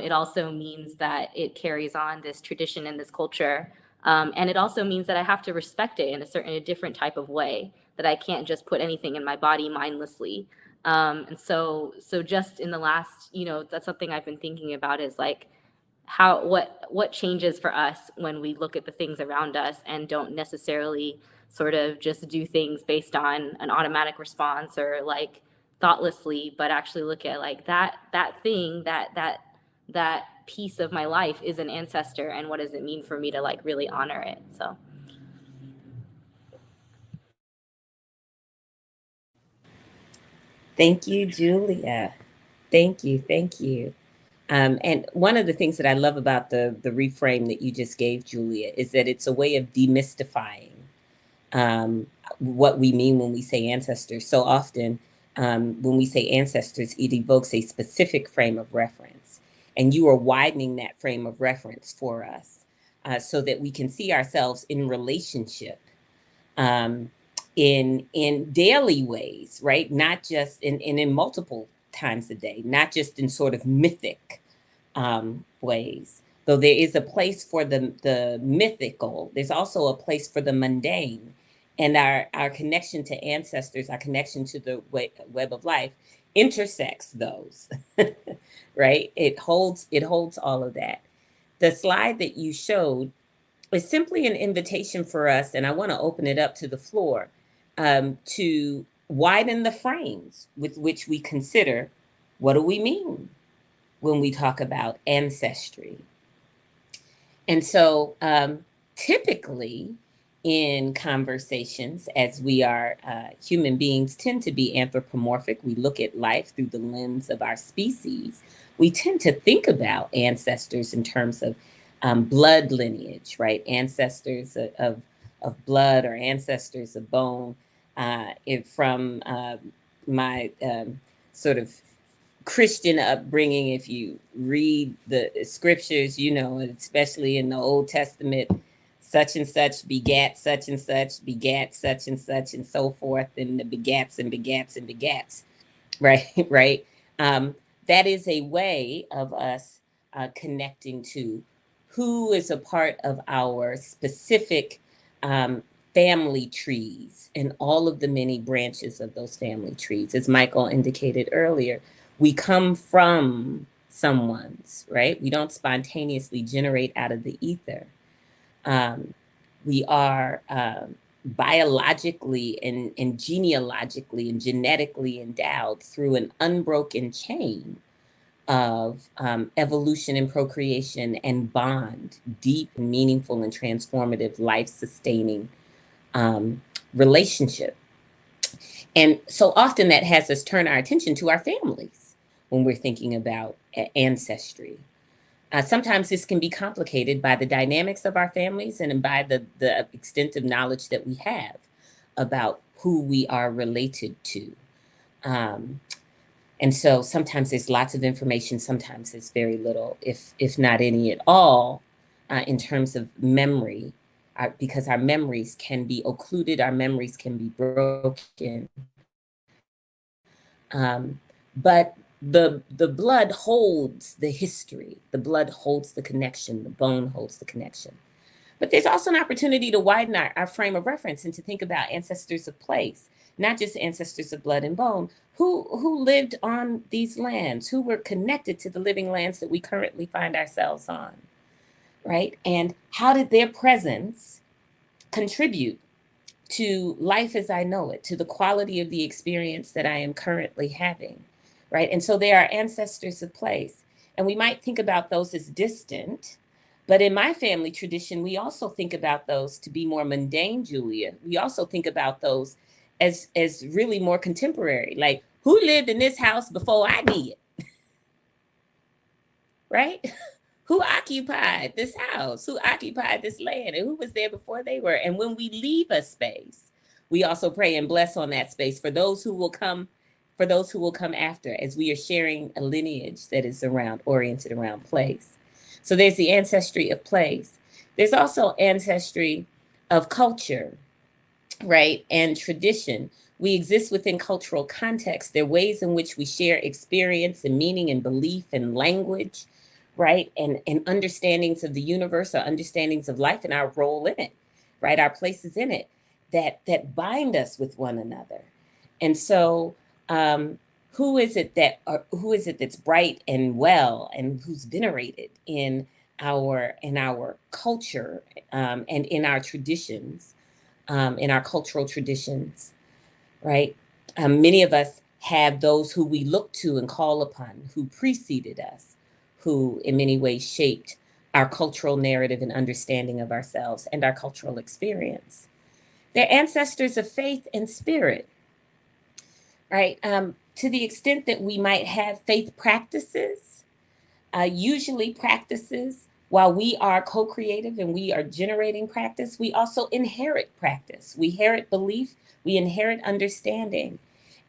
Speaker 1: It also means that it carries on this tradition and this culture. And it also means that I have to respect it in a different type of way, that I can't just put anything in my body mindlessly. And so just in the last, that's something I've been thinking about is like, what changes for us when we look at the things around us and don't necessarily sort of just do things based on an automatic response or like thoughtlessly, but actually look at like that thing, that piece of my life is an ancestor, and what does it mean for me to like really honor it? So
Speaker 4: Thank you, Julia. Thank you. And one of the things that I love about the reframe that you just gave, Julia, is that it's a way of demystifying what we mean when we say ancestors. So often, when we say ancestors, it evokes a specific frame of reference. And you are widening that frame of reference for us so that we can see ourselves in relationship in daily ways, right? Not just in multiple times a day, not just in sort of mythic ways. Though there is a place for the mythical, there's also a place for the mundane. And our connection to ancestors, our connection to the web of life intersects those, right? It holds all of that. The slide that you showed is simply an invitation for us, and I want to open it up to the floor to widen the frames with which we consider what do we mean when we talk about ancestry. And so typically in conversations, as we are human beings tend to be anthropomorphic, we look at life through the lens of our species, we tend to think about ancestors in terms of blood lineage, right? Ancestors of blood or ancestors of bone. From my sort of Christian upbringing, if you read the scriptures, especially in the Old Testament, such and such begat such and such, begat such and such, and so forth, and the begats and begats and begats, right? Right. That is a way of us connecting to who is a part of our specific family trees and all of the many branches of those family trees. As Michael indicated earlier, we come from someone's, right? We don't spontaneously generate out of the ether. We are biologically and genealogically and genetically endowed through an unbroken chain of evolution and procreation and bond, deep, meaningful, and transformative, life-sustaining relationship. And so often that has us turn our attention to our families when we're thinking about ancestry. Sometimes this can be complicated by the dynamics of our families and by the extent of knowledge that we have about who we are related to. And so sometimes there's lots of information, sometimes there's very little, if not any at all, in terms of memory, because our memories can be occluded, our memories can be broken. But the blood holds the history, the blood holds the connection, the bone holds the connection. But there's also an opportunity to widen our frame of reference and to think about ancestors of place, not just ancestors of blood and bone, who lived on these lands, who were connected to the living lands that we currently find ourselves on, right? And how did their presence contribute to life as I know it, to the quality of the experience that I am currently having, right? And so they are ancestors of place. And we might think about those as distant, but in my family tradition, we also think about those to be more mundane, Julia. We also think about those as really more contemporary, like who lived in this house before I did, right? Who occupied this house? Who occupied this land? And who was there before they were? And when we leave a space, we also pray and bless on that space for those who will come, after, as we are sharing a lineage that is oriented around place. So there's the ancestry of place. There's also ancestry of culture, right? And tradition. We exist within cultural context. There are ways in which we share experience and meaning and belief and language, right? And understandings of the universe or understandings of life and our role in it, right? Our places in it that bind us with one another. And so who is it that's bright and well and who's venerated in our culture and in our traditions, in our cultural traditions, right? Many of us have those who we look to and call upon, who preceded us, who in many ways shaped our cultural narrative and understanding of ourselves and our cultural experience. They're ancestors of faith and spirit, right? To the extent that we might have faith practices, usually practices, while we are co-creative and we are generating practice, we also inherit practice. We inherit belief, we inherit understanding.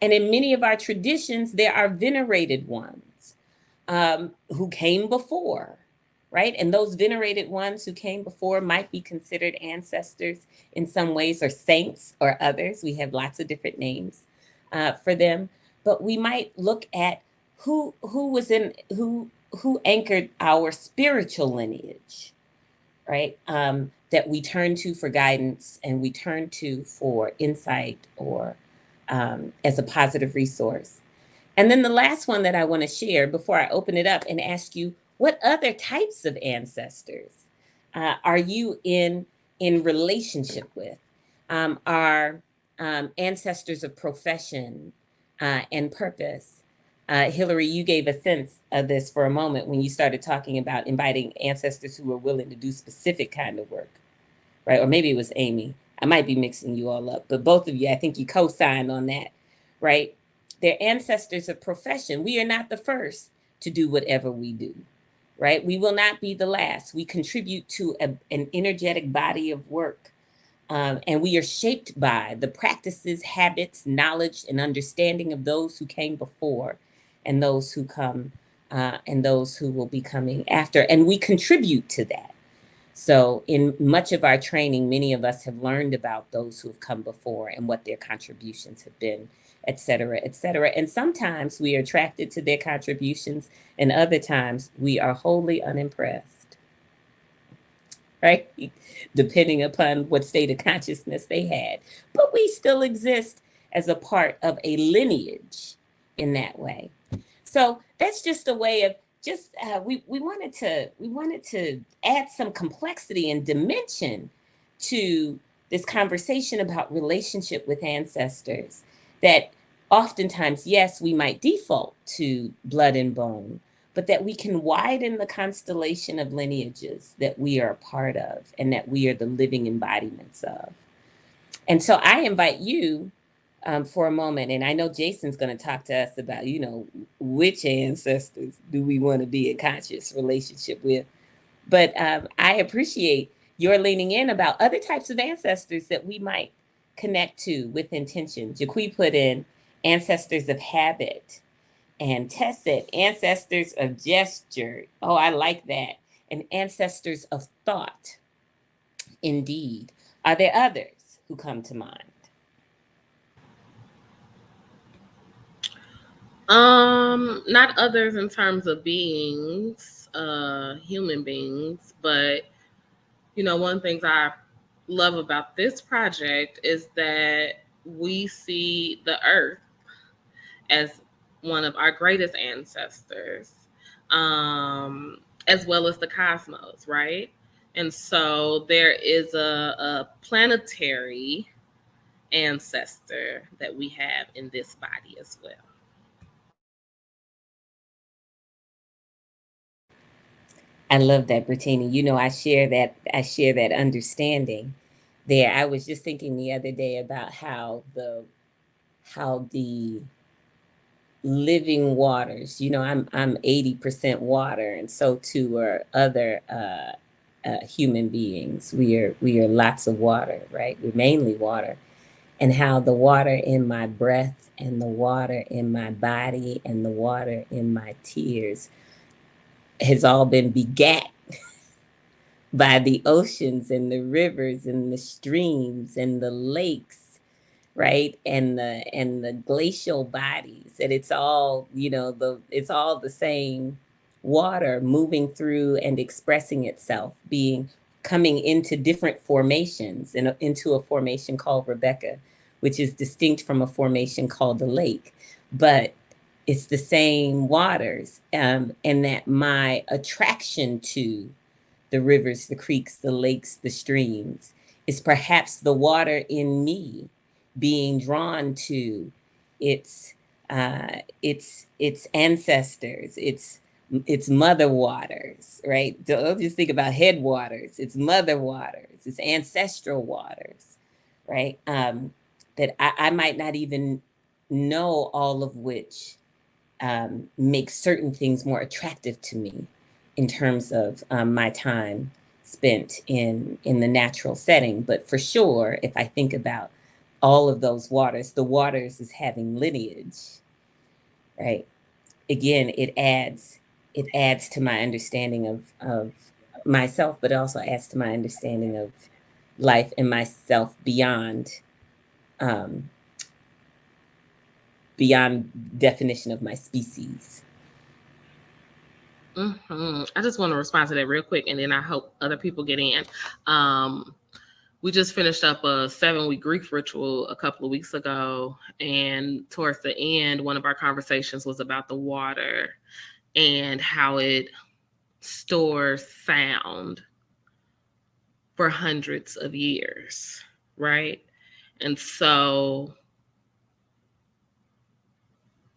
Speaker 4: And in many of our traditions, there are venerated ones who came before, right? And those venerated ones who came before might be considered ancestors in some ways, or saints or others. We have lots of different names for them. But we might look at who anchored our spiritual lineage, right? That we turn to for guidance and we turn to for insight or as a positive resource. And then the last one that I want to share before I open it up and ask you, what other types of ancestors are you in relationship with? Are ancestors of profession and purpose? Hillary, you gave a sense of this for a moment when you started talking about inviting ancestors who were willing to do specific kind of work, right? Or maybe it was Amy. I might be mixing you all up, but both of you, I think you co-signed on that, right? They're ancestors of profession. We are not the first to do whatever we do, right? We will not be the last. We contribute to an energetic body of work. And we are shaped by the practices, habits, knowledge, and understanding of those who came before and those who come and those who will be coming after. And we contribute to that. So in much of our training, many of us have learned about those who have come before and what their contributions have been, et cetera, et cetera. And sometimes we are attracted to their contributions, and other times we are wholly unimpressed, right? Depending upon what state of consciousness they had. But we still exist as a part of a lineage in that way. So that's just a way of we wanted to add some complexity and dimension to this conversation about relationship with ancestors, that oftentimes, yes, we might default to blood and bone, but that we can widen the constellation of lineages that we are a part of and that we are the living embodiments of. And so I invite you for a moment. And I know Jason's going to talk to us about, which ancestors do we want to be in conscious relationship with. But I appreciate your leaning in about other types of ancestors that we might connect to with intention. Jaquie put in ancestors of habit, and Tess said ancestors of gesture. Oh, I like that. And ancestors of thought. Indeed. Are there others who come to mind?
Speaker 3: Not others in terms of beings, human beings, but one of the things I love about this project is that we see the earth as one of our greatest ancestors, as well as the cosmos, right? And so there is a planetary ancestor that we have in this body as well.
Speaker 4: I love that, Brittany. I share that understanding there. I was just thinking the other day about how the living waters, I'm 80% water, and so too are other human beings. We are lots of water, right? We're mainly water. And how the water in my breath and the water in my body and the water in my tears has all been begat by the oceans and the rivers and the streams and the lakes, right? And the glacial bodies. And it's all, it's all the same water moving through and expressing itself, coming into different formations, into a formation called Rebecca, which is distinct from a formation called the lake. But it's the same waters, and that my attraction to the rivers, the creeks, the lakes, the streams is perhaps the water in me being drawn to its ancestors, its mother waters, right? Don't just think about headwaters. It's mother waters, it's ancestral waters, right? That I might not even know, all of which make certain things more attractive to me in terms of my time spent in the natural setting. But for sure, if I think about all of those waters, the waters is having lineage, right? Again, it adds to my understanding of myself, but it also adds to my understanding of life and myself beyond definition of my species.
Speaker 3: I just want to respond to that real quick, and then I hope other people get in. We just finished up a 7-week grief ritual a couple of weeks ago, and towards the end, one of our conversations was about the water and how it stores sound for hundreds of years, right? And so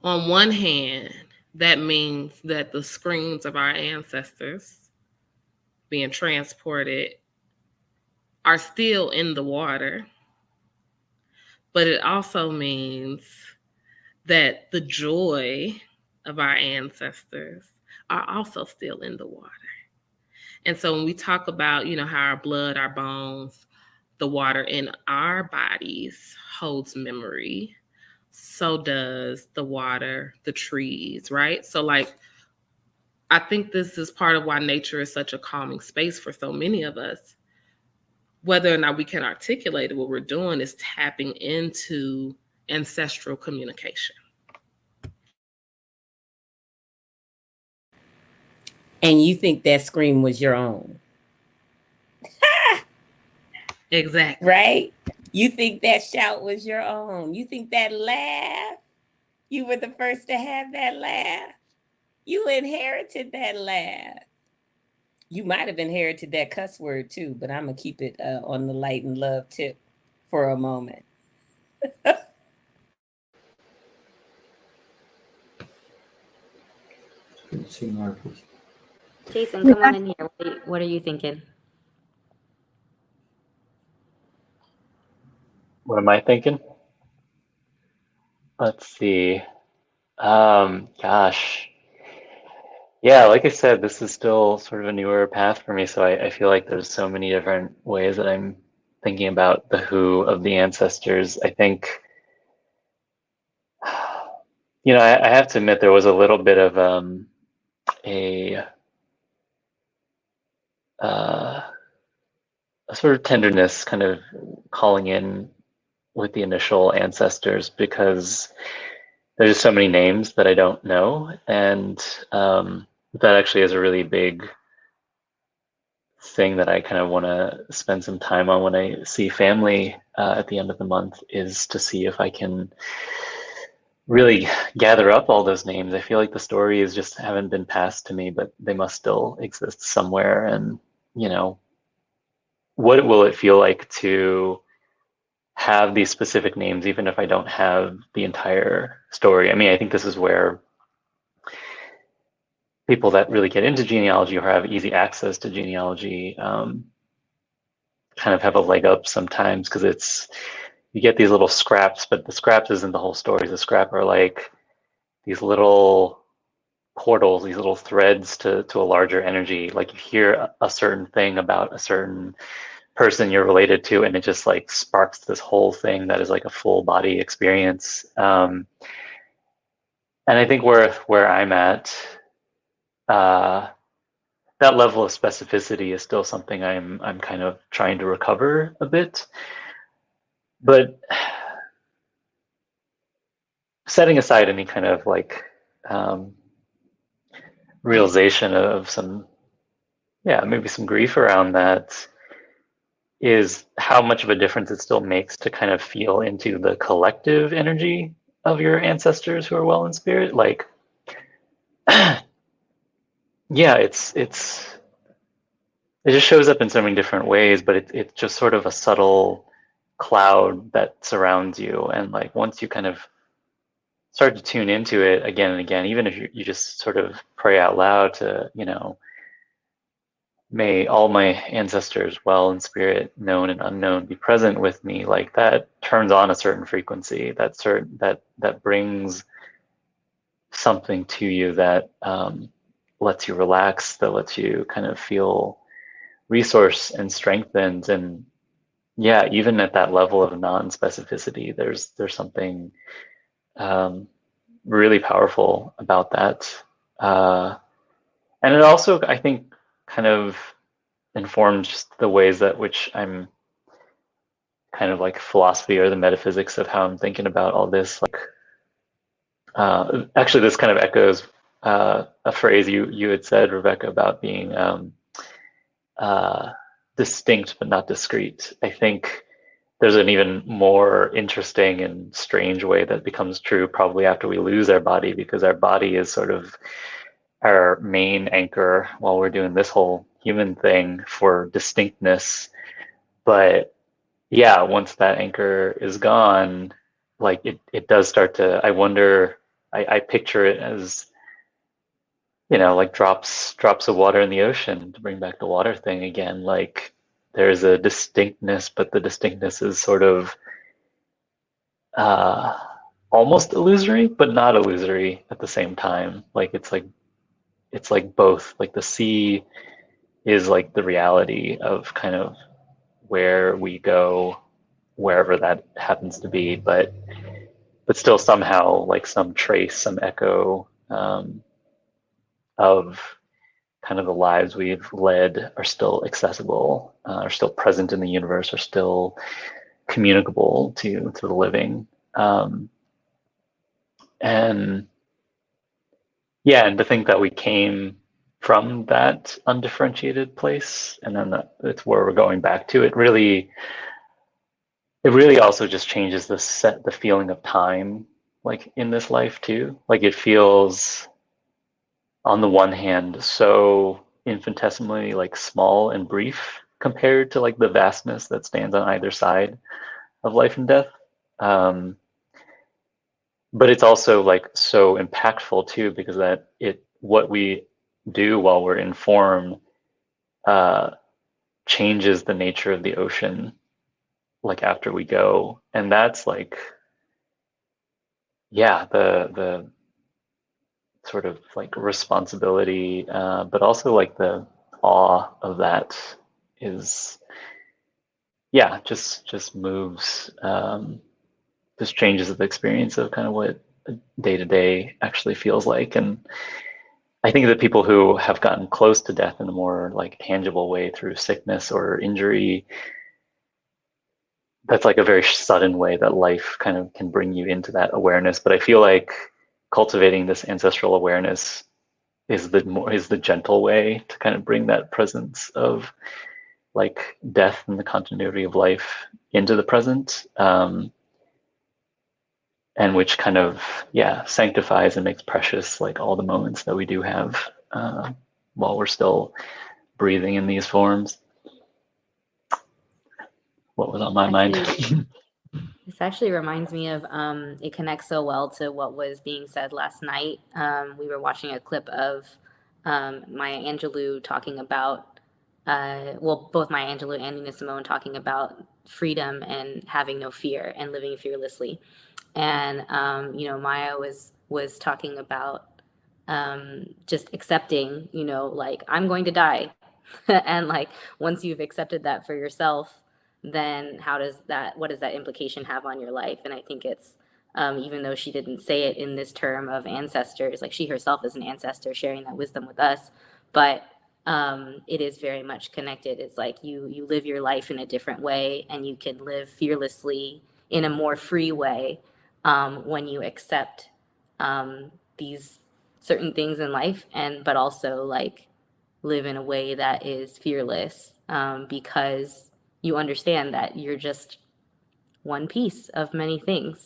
Speaker 3: on one hand, that means that the screams of our ancestors being transported are still in the water, but it also means that the joy of our ancestors are also still in the water. And so when we talk about, how our blood, our bones, the water in our bodies holds memory, so does the water, the trees, right? So I think this is part of why nature is such a calming space for so many of us. Whether or not we can articulate it, what we're doing is tapping into ancestral communication.
Speaker 4: And you think that scream was your own?
Speaker 3: Exactly.
Speaker 4: Right? You think that shout was your own. You think that laugh, you were the first to have that laugh. You inherited that laugh. You might have inherited that cuss word too, but I'm going to keep it on the light and love tip for a moment.
Speaker 1: Jason, come on in here. What are you thinking?
Speaker 2: What am I thinking? Let's see. Gosh. Yeah, like I said, this is still sort of a newer path for me, so I feel like there's so many different ways that I'm thinking about the who of the ancestors. I think, I have to admit there was a little bit of a uh, a sort of tenderness kind of calling in with the initial ancestors because there's just so many names that I don't know, and that actually is a really big thing that I kind of want to spend some time on when I see family at the end of the month, is to see if I can really gather up all those names. I feel like the stories just haven't been passed to me, but they must still exist somewhere. And, what will it feel like to have these specific names, even if I don't have the entire story? I mean, I think this is where people that really get into genealogy or have easy access to genealogy kind of have a leg up sometimes, because you get these little scraps, but the scraps isn't the whole story. The scrap are like these little portals, these little threads to a larger energy. Like you hear a certain thing about a certain person you're related to, and it just like sparks this whole thing that is like a full body experience. And I think where I'm at, that level of specificity is still something I'm kind of trying to recover a bit. But setting aside any kind of like realization of maybe some grief around that, is how much of a difference it still makes to kind of feel into the collective energy of your ancestors who are well in spirit. Like, yeah, it just shows up in so many different ways, but it's just sort of a subtle cloud that surrounds you. And like once you kind of start to tune into it again and again, even if you just sort of pray out loud to, may all my ancestors, well in spirit, known and unknown, be present with me, like that turns on a certain frequency, that brings something to you that lets you relax, that lets you kind of feel resourced and strengthened. And yeah, even at that level of non-specificity, there's something really powerful about that. And it also, I think, kind of informs just the ways that which I'm kind of like philosophy or the metaphysics of how I'm thinking about all this. Like, actually, this kind of echoes a phrase you had said, Rebecca, about being distinct but not discrete. I think there's an even more interesting and strange way that becomes true probably after we lose our body, because our body is sort of our main anchor while we're doing this whole human thing for distinctness. But yeah, once that anchor is gone, like it does start to, I wonder, I picture it as, like drops of water in the ocean, to bring back the water thing again. Like there's a distinctness, but the distinctness is sort of almost illusory, but not illusory at the same time. Like it's like both. Like the sea is like the reality of kind of where we go, wherever that happens to be, but still somehow like some trace, some echo of kind of the lives we've led are still accessible, are still present in the universe, are still communicable to the living. And yeah, and to think that we came from that undifferentiated place, and then it's where we're going back to, it really also just changes the feeling of time, like in this life too. Like it feels, on the one hand, so infinitesimally like small and brief compared to like the vastness that stands on either side of life and death. But it's also like so impactful too, because what we do while we're in form changes the nature of the ocean, like after we go. And that's like, yeah, the sort of like responsibility, but also like the awe of that is, yeah, just moves, just changes the experience of kind of what day to day actually feels like. And I think that people who have gotten close to death in a more like tangible way through sickness or injury, that's like a very sudden way that life kind of can bring you into that awareness. But I feel like cultivating this ancestral awareness is the gentle way to kind of bring that presence of like death and the continuity of life into the present, and which kind of, yeah, sanctifies and makes precious like all the moments that we do have, while we're still breathing in these forms. What was on my mind?
Speaker 1: This actually reminds me of, it connects so well to what was being said last night. We were watching a clip of Maya Angelou talking about, well, both Maya Angelou and Nina Simone talking about freedom and having no fear and living fearlessly. And, Maya was talking about just accepting, like, I'm going to die. And like, once you've accepted that for yourself, then what does that implication have on your life? And I think it's, even though she didn't say it in this term of ancestors, like she herself is an ancestor sharing that wisdom with us, but it is very much connected. It's like you live your life in a different way, and you can live fearlessly in a more free way, when you accept these certain things in life, but also like live in a way that is fearless, because you understand that you're just one piece of many things.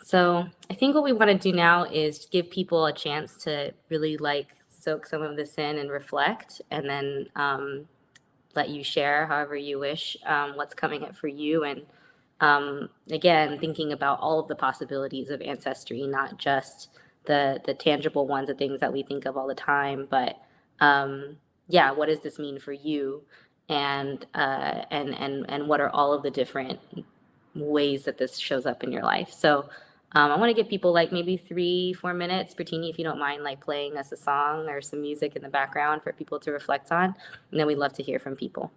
Speaker 1: So I think what we want to do now is give people a chance to really like soak some of this in and reflect, and then let you share however you wish, what's coming up for you. And again, thinking about all of the possibilities of ancestry, not just the tangible ones, the things that we think of all the time, but yeah, what does this mean for you? And what are all of the different ways that this shows up in your life? So I want to give people like maybe 3-4 minutes. Brittini, if you don't mind, like playing us a song or some music in the background for people to reflect on, and then we'd love to hear from people.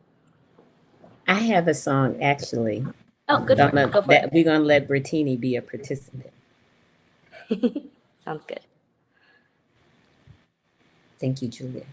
Speaker 4: I have a song actually.
Speaker 1: Oh, good. Go for it.
Speaker 4: We're gonna let Brittini be a participant.
Speaker 1: Sounds good.
Speaker 4: Thank you, Julia.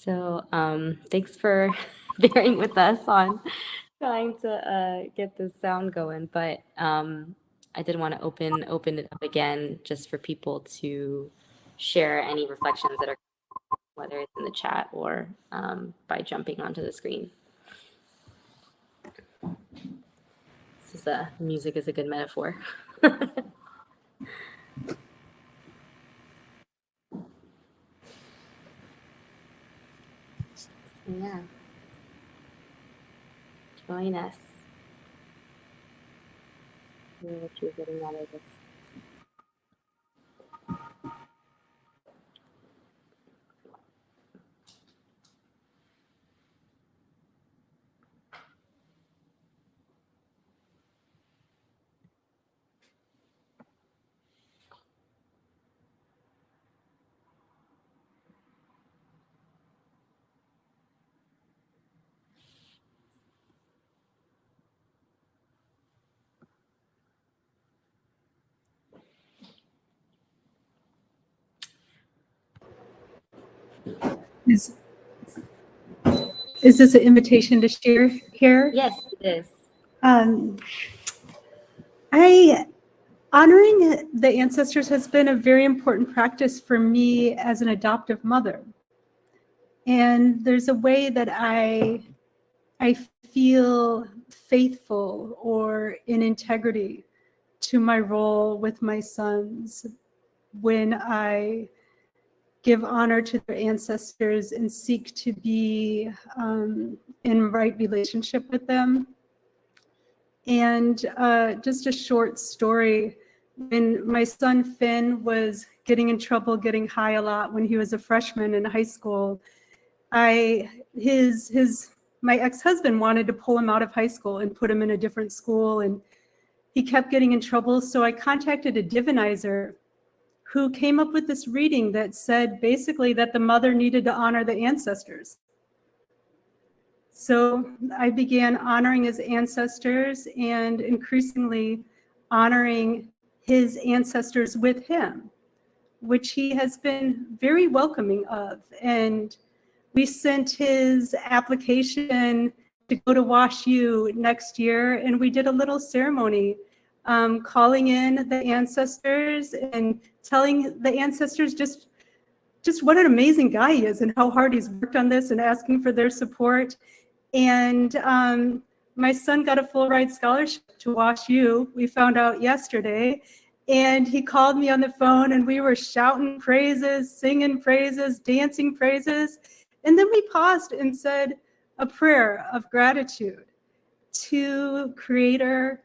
Speaker 1: So thanks for bearing with us on trying to get this sound going, but I did want to open it up again just for people to share any reflections that are, whether it's in the chat or by jumping onto the screen. Music is a good metaphor. Yeah. Join us. I don't know what you're getting out of this.
Speaker 10: Is this an invitation to share here?
Speaker 1: Yes, it is.
Speaker 10: Honoring the ancestors has been a very important practice for me as an adoptive mother. And there's a way that I feel faithful or in integrity to my role with my sons when I give honor to their ancestors and seek to be in right relationship with them. And just a short story, when my son Finn was getting in trouble, getting high a lot when he was a freshman in high school, my ex-husband wanted to pull him out of high school and put him in a different school, and he kept getting in trouble. So I contacted a divinizer who came up with this reading that said basically that the mother needed to honor the ancestors. So I began honoring his ancestors and increasingly honoring his ancestors with him, which he has been very welcoming of. And we sent his application to go to Wash U next year, and we did a little ceremony calling in the ancestors and telling the ancestors just what an amazing guy he is and how hard he's worked on this and asking for their support. And my son got a full ride scholarship to Wash U. We found out yesterday. And he called me on the phone and we were shouting praises, singing praises, dancing praises. And then we paused and said a prayer of gratitude to Creator,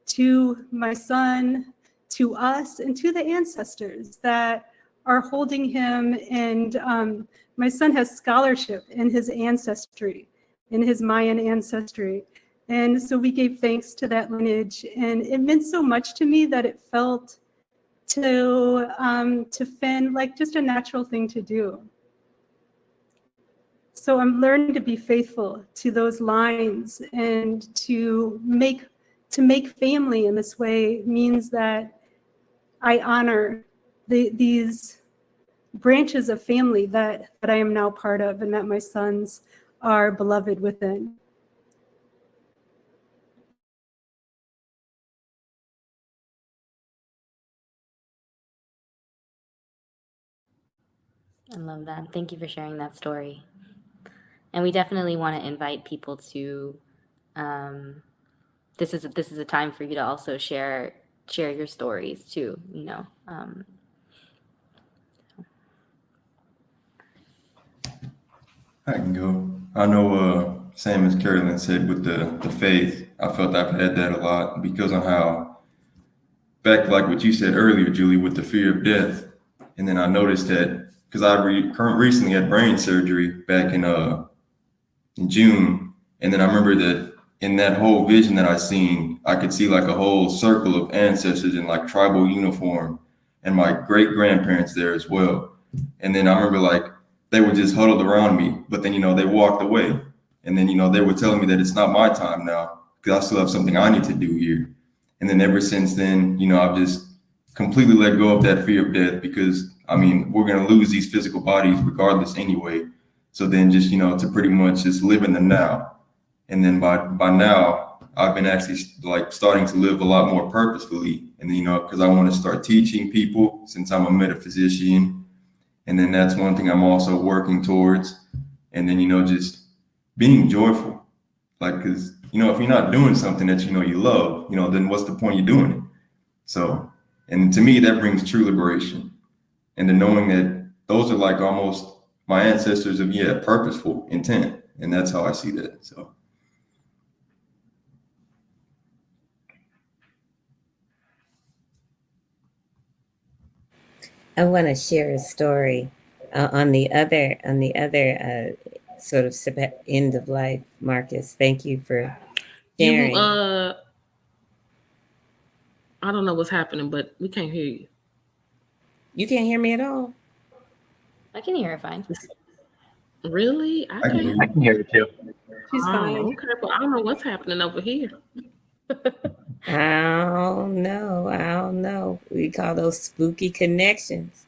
Speaker 10: to my son, to us, and to the ancestors that are holding him. And my son has scholarship in his ancestry, in his Mayan ancestry. And so we gave thanks to that lineage. And it meant so much to me that it felt to Finn like just a natural thing to do. So I'm learning to be faithful to those lines, and to make family in this way means that I honor these branches of family that I am now part of and that my sons are beloved within.
Speaker 1: I love that. Thank you for sharing that story. And we definitely want to invite people to. This is a time for you to also share your stories too. You know.
Speaker 11: I can go. I know, same as Carolyn said with the faith, I felt I've had that a lot because on how, back like what you said earlier, Julie, with the fear of death. And then I noticed that because I recently had brain surgery back in June. And then I remember that in that whole vision that I seen, I could see like a whole circle of ancestors in like tribal uniform and my great grandparents there as well. And then I remember like they were just huddled around me, but then, they walked away. And then, they were telling me that it's not my time now because I still have something I need to do here. And then ever since then, I've just completely let go of that fear of death because, we're going to lose these physical bodies regardless anyway. So then just, to pretty much just live in the now. And then by now, I've been actually like starting to live a lot more purposefully. And, because I want to start teaching people since I'm a metaphysician. And then that's one thing I'm also working towards. And then, just being joyful. Like, because, if you're not doing something that, you love, then what's the point of doing it? So, and to me, that brings true liberation. And then knowing that those are like almost my ancestors of, purposeful intent. And that's how I see that. So.
Speaker 4: I want to share a story on the other sort of end of life, Marcus. Thank you for sharing.
Speaker 3: I don't know what's happening, but we can't hear you.
Speaker 4: You can't hear me at all?
Speaker 1: I can hear her fine.
Speaker 3: Really? I
Speaker 2: can hear you too.
Speaker 10: She's fine.
Speaker 3: Okay, but I don't know what's happening over here.
Speaker 4: I don't know. We call those spooky connections.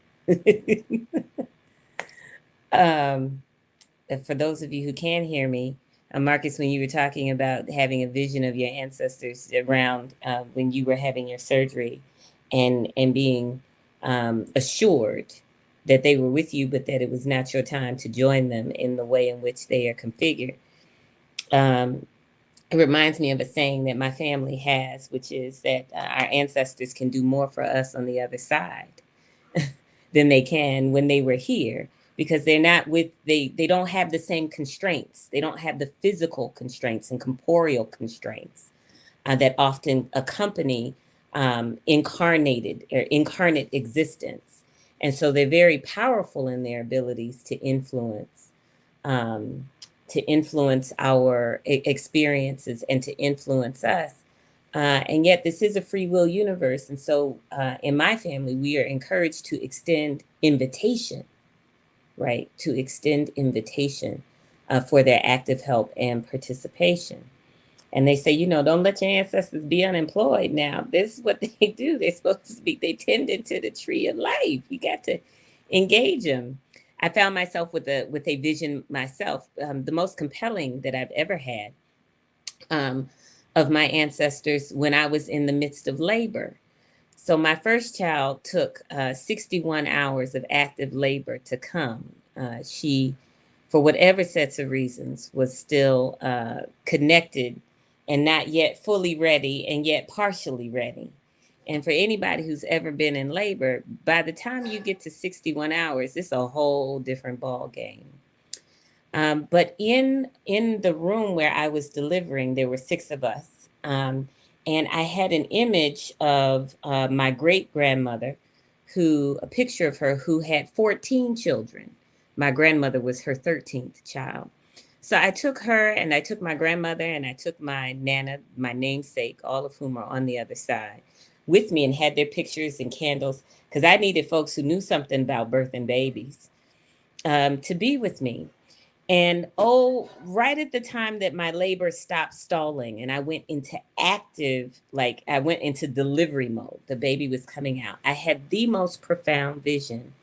Speaker 4: For those of you who can hear me, Marcus, when you were talking about having a vision of your ancestors around when you were having your surgery and being assured that they were with you, but that it was not your time to join them in the way in which they are configured. It reminds me of a saying that my family has, which is that our ancestors can do more for us on the other side than they can when they were here, because they're not they don't have the same constraints. They don't have the physical constraints and corporeal constraints that often accompany incarnate existence. And so they're very powerful in their abilities to influence our experiences and to influence us. And yet this is a free will universe. And so in my family, we are encouraged to extend invitation, right? To extend invitation for their active help and participation. And they say, don't let your ancestors be unemployed now. This is what they do. They're supposed to be, they tend into the tree of life. You got to engage them. I found myself with a vision myself, the most compelling that I've ever had of my ancestors when I was in the midst of labor. So my first child took 61 hours of active labor to come. She, for whatever sets of reasons, was still connected and not yet fully ready and yet partially ready. And for anybody who's ever been in labor, by the time you get to 61 hours, it's a whole different ball game. But in the room where I was delivering, there were 6 of us. And I had an image of my great-grandmother, a picture of her who had 14 children. My grandmother was her 13th child. So I took her and I took my grandmother and I took my Nana, my namesake, all of whom are on the other side, with me and had their pictures and candles, because I needed folks who knew something about birthing babies to be with me. And right at the time that my labor stopped stalling and I went into I went into delivery mode, the baby was coming out, I had the most profound vision.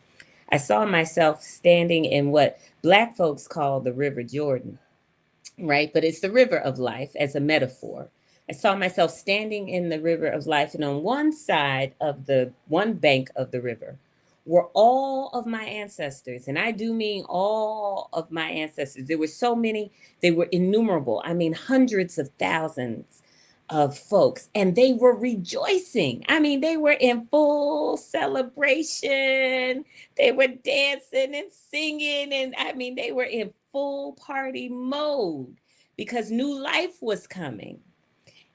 Speaker 4: I saw myself standing in what Black folks call the River Jordan, right? But it's the river of life as a metaphor. I saw myself standing in the river of life, and on one side of one bank of the river were all of my ancestors. And I do mean all of my ancestors. There were so many, they were innumerable. I mean, hundreds of thousands of folks, and they were rejoicing. I mean, they were in full celebration. They were dancing and singing. And I mean, they were in full party mode because new life was coming.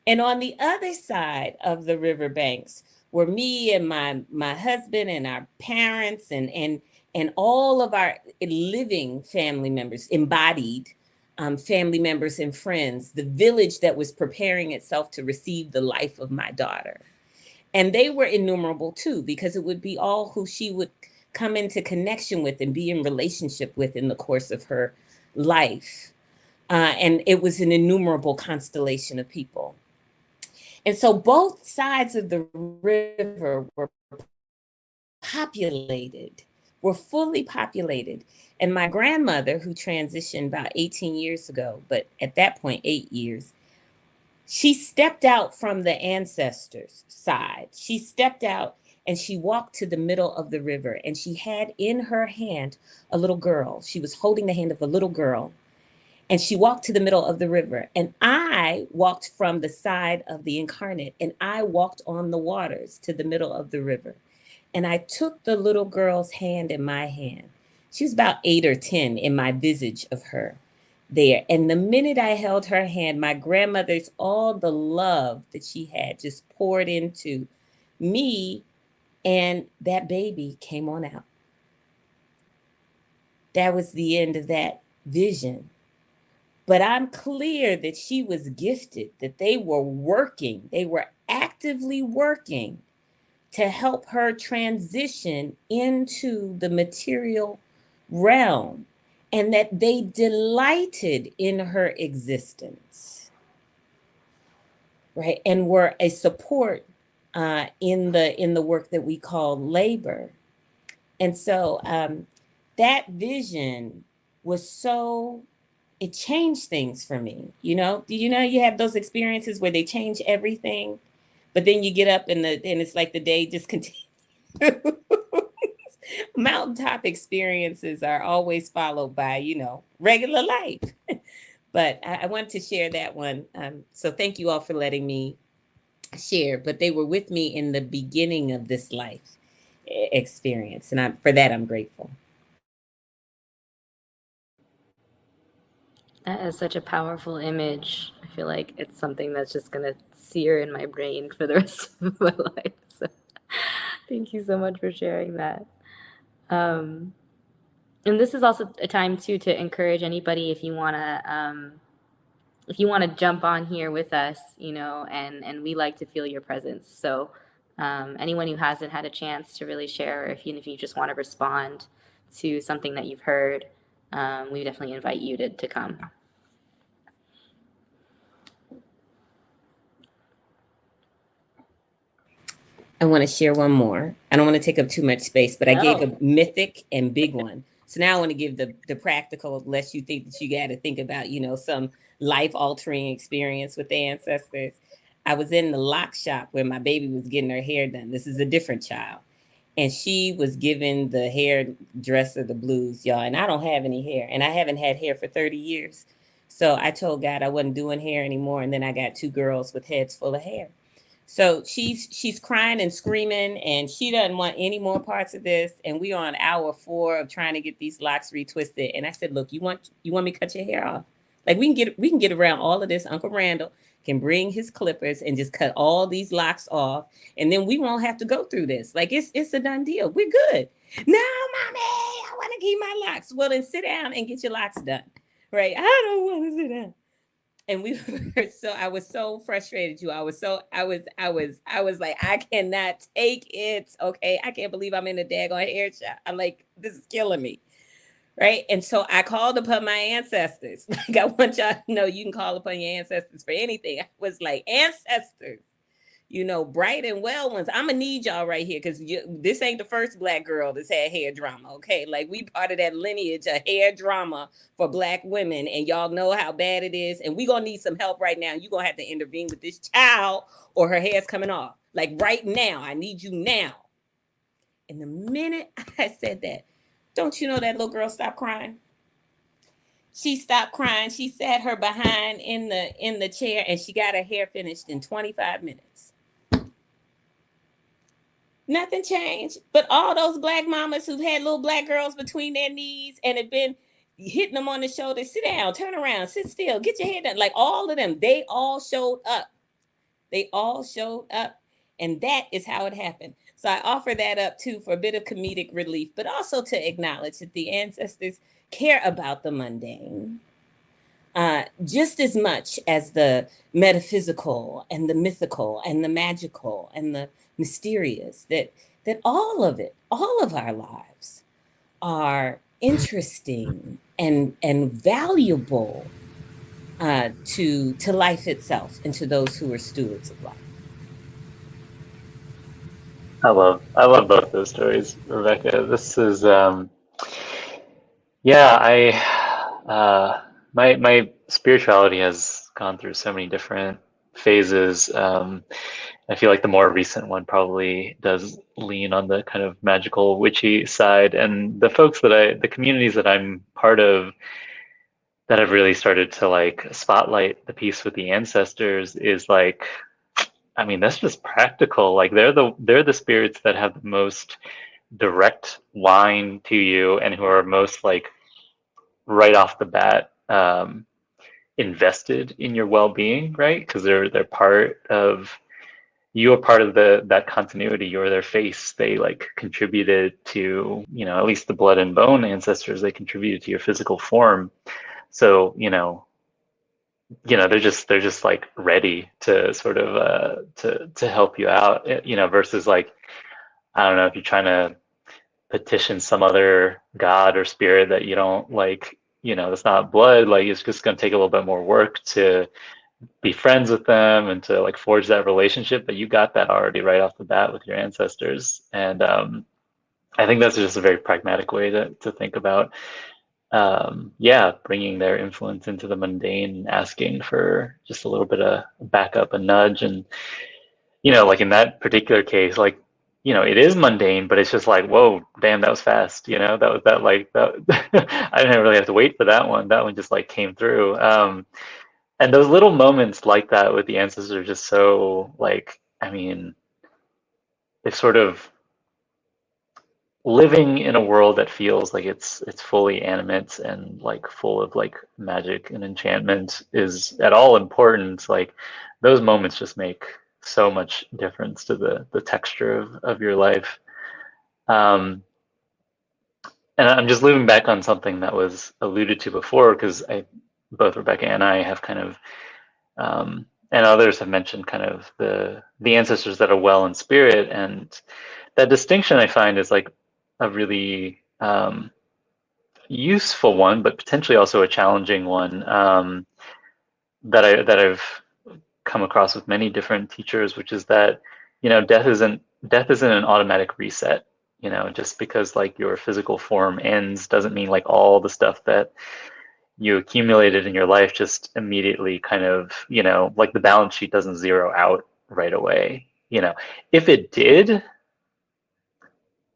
Speaker 4: And on the other side of the riverbanks were me and my husband and our parents and all of our living family members, embodied family members and friends, the village that was preparing itself to receive the life of my daughter. And they were innumerable too, because it would be all who she would come into connection with and be in relationship with in the course of her life. And it was an innumerable constellation of people. And so both sides of the river were fully populated. And my grandmother, who transitioned about 18 years ago, but at that point, 8 years, she stepped out from the ancestors' side. She stepped out and she walked to the middle of the river, and she had in her hand a little girl. She was holding the hand of a little girl, and she walked to the middle of the river. And I walked from the side of the incarnate, and I walked on the waters to the middle of the river. And I took the little girl's hand in my hand. She was about 8 or 10 in my visage of her there. And the minute I held her hand, my grandmother's, all the love that she had just poured into me, and that baby came on out. That was the end of that vision. But I'm clear that she was gifted, that they were working, they were actively working to help her transition into the material realm, and that they delighted in her existence, right? And were a support in the work that we call labor. And so that vision was so, it changed things for me. You know, you have those experiences where they change everything, but then you get up and it's like the day just continues. Mountaintop experiences are always followed by, regular life. But I wanted to share that one. So thank you all for letting me share. But they were with me in the beginning of this life experience. And for that, I'm grateful.
Speaker 1: That is such a powerful image. I feel like it's something that's just going to sear in my brain for the rest of my life. So thank you so much for sharing that. And this is also a time too to encourage anybody, if you want to jump on here with us, and we like to feel your presence. So anyone who hasn't had a chance to really share, or if you just want to respond to something that you've heard, we definitely invite you to come.
Speaker 4: I want to share one more. I don't want to take up too much space, but I gave a mythic and big one. So now I want to give the practical, lest you think that you got to think about, some life-altering experience with the ancestors. I was in the lock shop where my baby was getting her hair done. This is a different child. And she was given the hairdresser the blues, y'all. And I don't have any hair. And I haven't had hair for 30 years. So I told God I wasn't doing hair anymore. And then I got 2 girls with heads full of hair. So she's crying and screaming, and she doesn't want any more parts of this. And we are on hour 4 of trying to get these locks retwisted. And I said, look, you want me to cut your hair off? Like we can get around all of this. Uncle Randall can bring his clippers and just cut all these locks off, and then we won't have to go through this. Like it's a done deal. We're good. No, mommy, I want to keep my locks. Well, then sit down and get your locks done. Right? I don't want to sit down. And I was so frustrated, I was like, I cannot take it. Okay. I can't believe I'm in a daggone hair shop. I'm like, this is killing me. Right. And so I called upon my ancestors. Like, I want y'all to know you can call upon your ancestors for anything. I was like, ancestors, bright and well ones. I'm gonna need y'all right here, because this ain't the first Black girl that's had hair drama. Okay, like we part of that lineage of hair drama for Black women, and y'all know how bad it is. And we gonna need some help right now. You gonna have to intervene with this child, or her hair's coming off. Like right now, I need you now. And the minute I said that, don't you know that little girl stopped crying? She stopped crying. She sat her behind in the chair, and she got her hair finished in 25 minutes. Nothing changed. But all those Black mamas who've had little Black girls between their knees and have been hitting them on the shoulder, sit down, turn around, sit still, get your hair done. Like all of them, they all showed up. They all showed up. And that is how it happened. So I offer that up too for a bit of comedic relief, but also to acknowledge that the ancestors care about the mundane just as much as the metaphysical and the mythical and the magical and the mysterious, that all of our lives are interesting and valuable to life itself and to those who are stewards of life.
Speaker 2: I love both those stories, Rebecca. This is Yeah, my spirituality has gone through so many different phases. I feel like the more recent one probably does lean on the kind of magical, witchy side. And the communities that I'm part of, that have really started to like spotlight the piece with the ancestors is like, I mean, that's just practical. Like they're the spirits that have the most direct line to you and who are most like right off the bat invested in your well-being, right? Because they're part of you are part of that continuity. You're their face. They like contributed to, at least the blood and bone ancestors. They contributed to your physical form. So they're just like ready to sort of to help you out. Versus like, I don't know, if you're trying to petition some other god or spirit that you don't like, that's not blood, like it's just going to take a little bit more work to be friends with them and to like forge that relationship, but you got that already right off the bat with your ancestors. And I think that's just a very pragmatic way to think about bringing their influence into the mundane and asking for just a little bit of backup, a nudge. And like in that particular case, like it is mundane, but it's just like, whoa, damn, that was fast. That was that like that. I didn't really have to wait for that one. That one just like came through. And those little moments like that with the ancestors are just so like, I mean, it's sort of living in a world that feels like it's fully animate and like full of like magic and enchantment is at all important. Like those moments just make so much difference to the texture of your life. And I'm just looping back on something that was alluded to before, because both Rebecca and I have kind of and others have mentioned kind of the ancestors that are well in spirit, and that distinction I find is like a really useful one, but potentially also a challenging one that I've come across with many different teachers, which is that death isn't an automatic reset. Just because like your physical form ends doesn't mean like all the stuff that you accumulated in your life just immediately kind of, like the balance sheet doesn't zero out right away. If it did,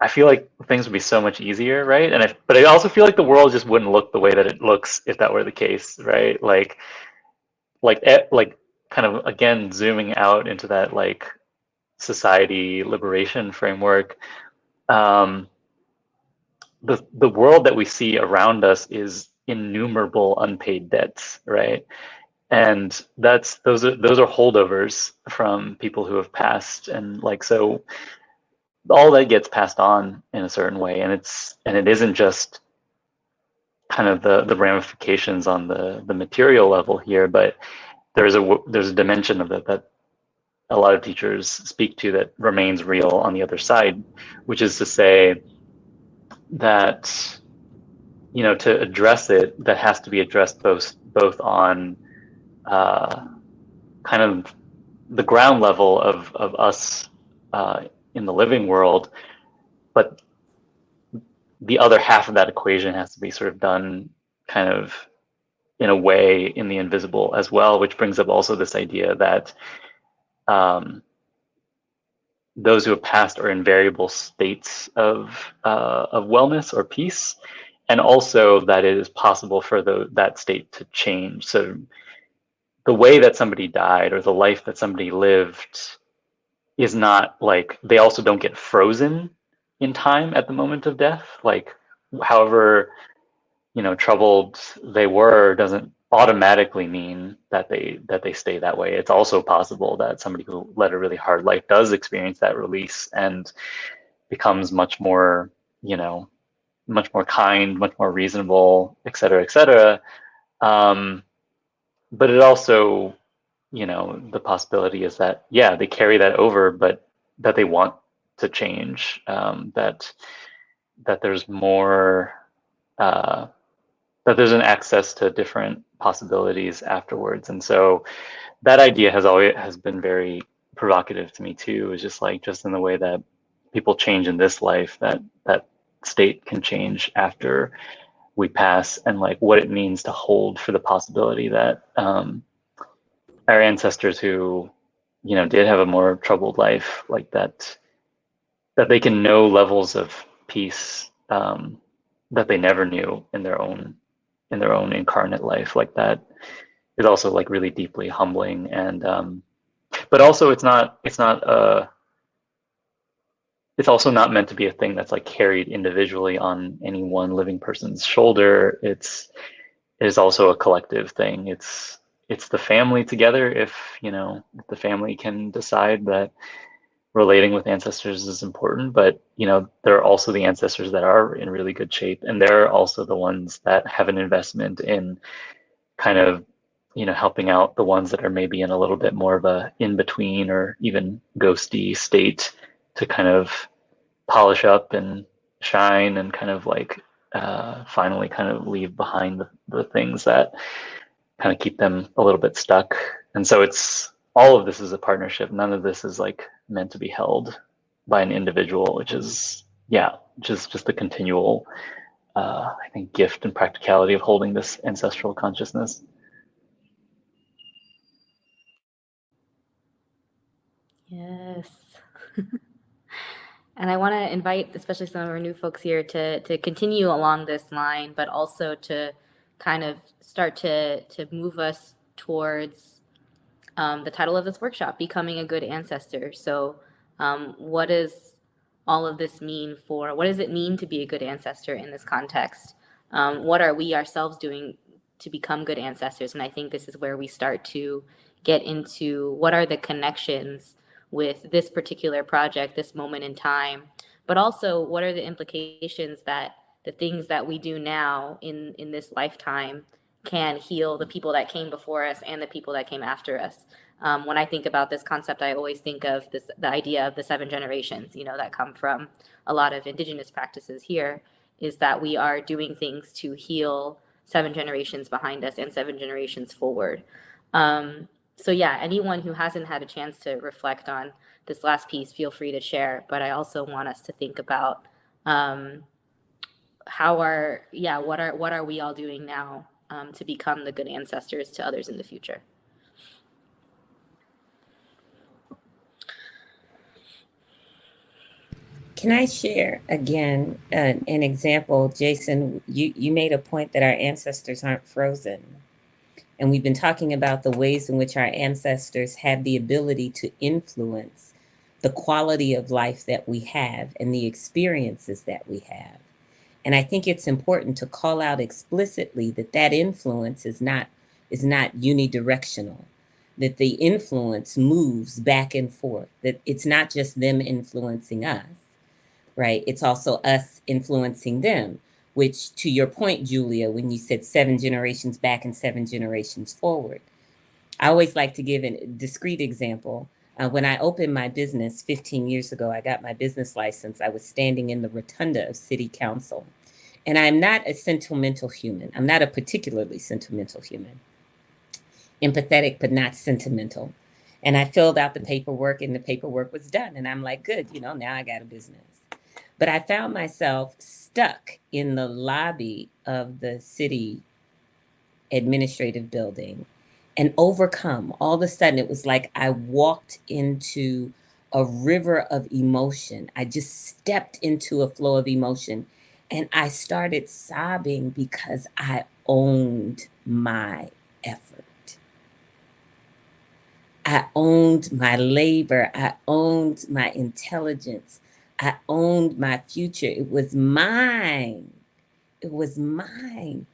Speaker 2: I feel like things would be so much easier, right? But I also feel like the world just wouldn't look the way that it looks if that were the case, right? Like kind of again zooming out into that like society liberation framework. The world that we see around us is innumerable unpaid debts, right? And those are holdovers from people who have passed, and like so all that gets passed on in a certain way, and it isn't just kind of the ramifications on the material level here, but there's a dimension of it that a lot of teachers speak to that remains real on the other side, which is to say that to address it, that has to be addressed both on kind of the ground level of us in the living world, but the other half of that equation has to be sort of done kind of in a way in the invisible as well, which brings up also this idea that those who have passed are in variable states of wellness or peace, and also that it is possible for that state to change. So the way that somebody died or the life that somebody lived is not like, they also don't get frozen in time at the moment of death. Like however troubled they were doesn't automatically mean that they stay that way. It's also possible that somebody who led a really hard life does experience that release and becomes much more much more kind, much more reasonable, et cetera, et cetera. But it also, the possibility is that, yeah, they carry that over, but that they want to change, that there's more, that there's an access to different possibilities afterwards. And so that idea has been very provocative to me too. Is just in the way that people change in this life, that state can change after we pass, and like what it means to hold for the possibility that our ancestors who, you know, did have a more troubled life, like that they can know levels of peace that they never knew in their own incarnate life. Like that is also like really deeply humbling. And but also it's also not meant to be a thing that's like carried individually on any one living person's shoulder. It is also a collective thing. It's the family together. If, you know, if the family can decide that relating with ancestors is important, but, you know, there are also the ancestors that are in really good shape, and they're also the ones that have an investment in kind of, you know, helping out the ones that are maybe in a little bit more of a in-between or even ghosty state, to kind of polish up and shine and kind of like finally kind of leave behind the things that kind of keep them a little bit stuck. And so it's, all of this is a partnership. None of this is like meant to be held by an individual, which is just the continual I think gift and practicality of holding this ancestral consciousness.
Speaker 1: Yes. And I want to invite, especially some of our new folks here, to continue along this line, but also to kind of start to move us towards the title of this workshop, Becoming a Good Ancestor. So what does all of this mean for, what does it mean to be a good ancestor in this context? What are we ourselves doing to become good ancestors? And I think this is where we start to get into what are the connections with this particular project, this moment in time, but also what are the implications that the things that we do now in this lifetime can heal the people that came before us and the people that came after us. When I think about this concept, I always think of the idea of the 7 generations, you know, that come from a lot of indigenous practices here, is that we are doing things to heal 7 generations behind us and 7 generations forward. So yeah, anyone who hasn't had a chance to reflect on this last piece, feel free to share. But I also want us to think about what are we all doing now to become the good ancestors to others in the future.
Speaker 4: Can I share again an example? Jason, you made a point that our ancestors aren't frozen. And we've been talking about the ways in which our ancestors have the ability to influence the quality of life that we have and the experiences that we have. And I think it's important to call out explicitly that that influence is not unidirectional, that the influence moves back and forth, that it's not just them influencing us, right? It's also us influencing them, which, to your point, Julia, when you said 7 generations back and 7 generations forward, I always like to give a discrete example. When I opened my business 15 years ago, I got my business license. I was standing in the rotunda of City Council. And I'm not a sentimental human. I'm not a particularly sentimental human. Empathetic, but not sentimental. And I filled out the paperwork, and the paperwork was done. And I'm like, good, you know, now I got a business. But I found myself stuck in the lobby of the city administrative building and overcome. All of a sudden, it was like I walked into a river of emotion. I just stepped into a flow of emotion, and I started sobbing because I owned my effort. I owned my labor. I owned my intelligence. I owned my future. It was mine. It was mine.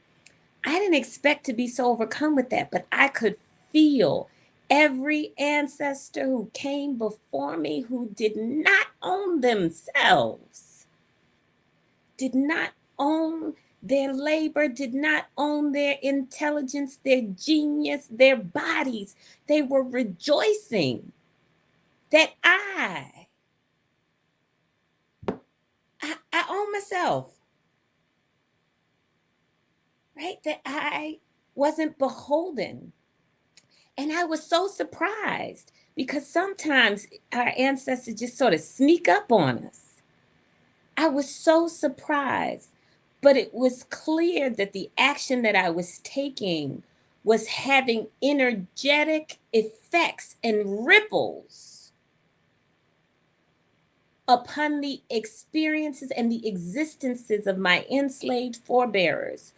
Speaker 4: I didn't expect to be so overcome with that, but I could feel every ancestor who came before me who did not own themselves, did not own their labor, did not own their intelligence, their genius, their bodies. They were rejoicing that I own myself, right? That I wasn't beholden. And I was so surprised because sometimes our ancestors just sort of sneak up on us. I was so surprised. but it was clear that the action that I was taking was having energetic effects and ripples upon the experiences and the existences of my enslaved forebearers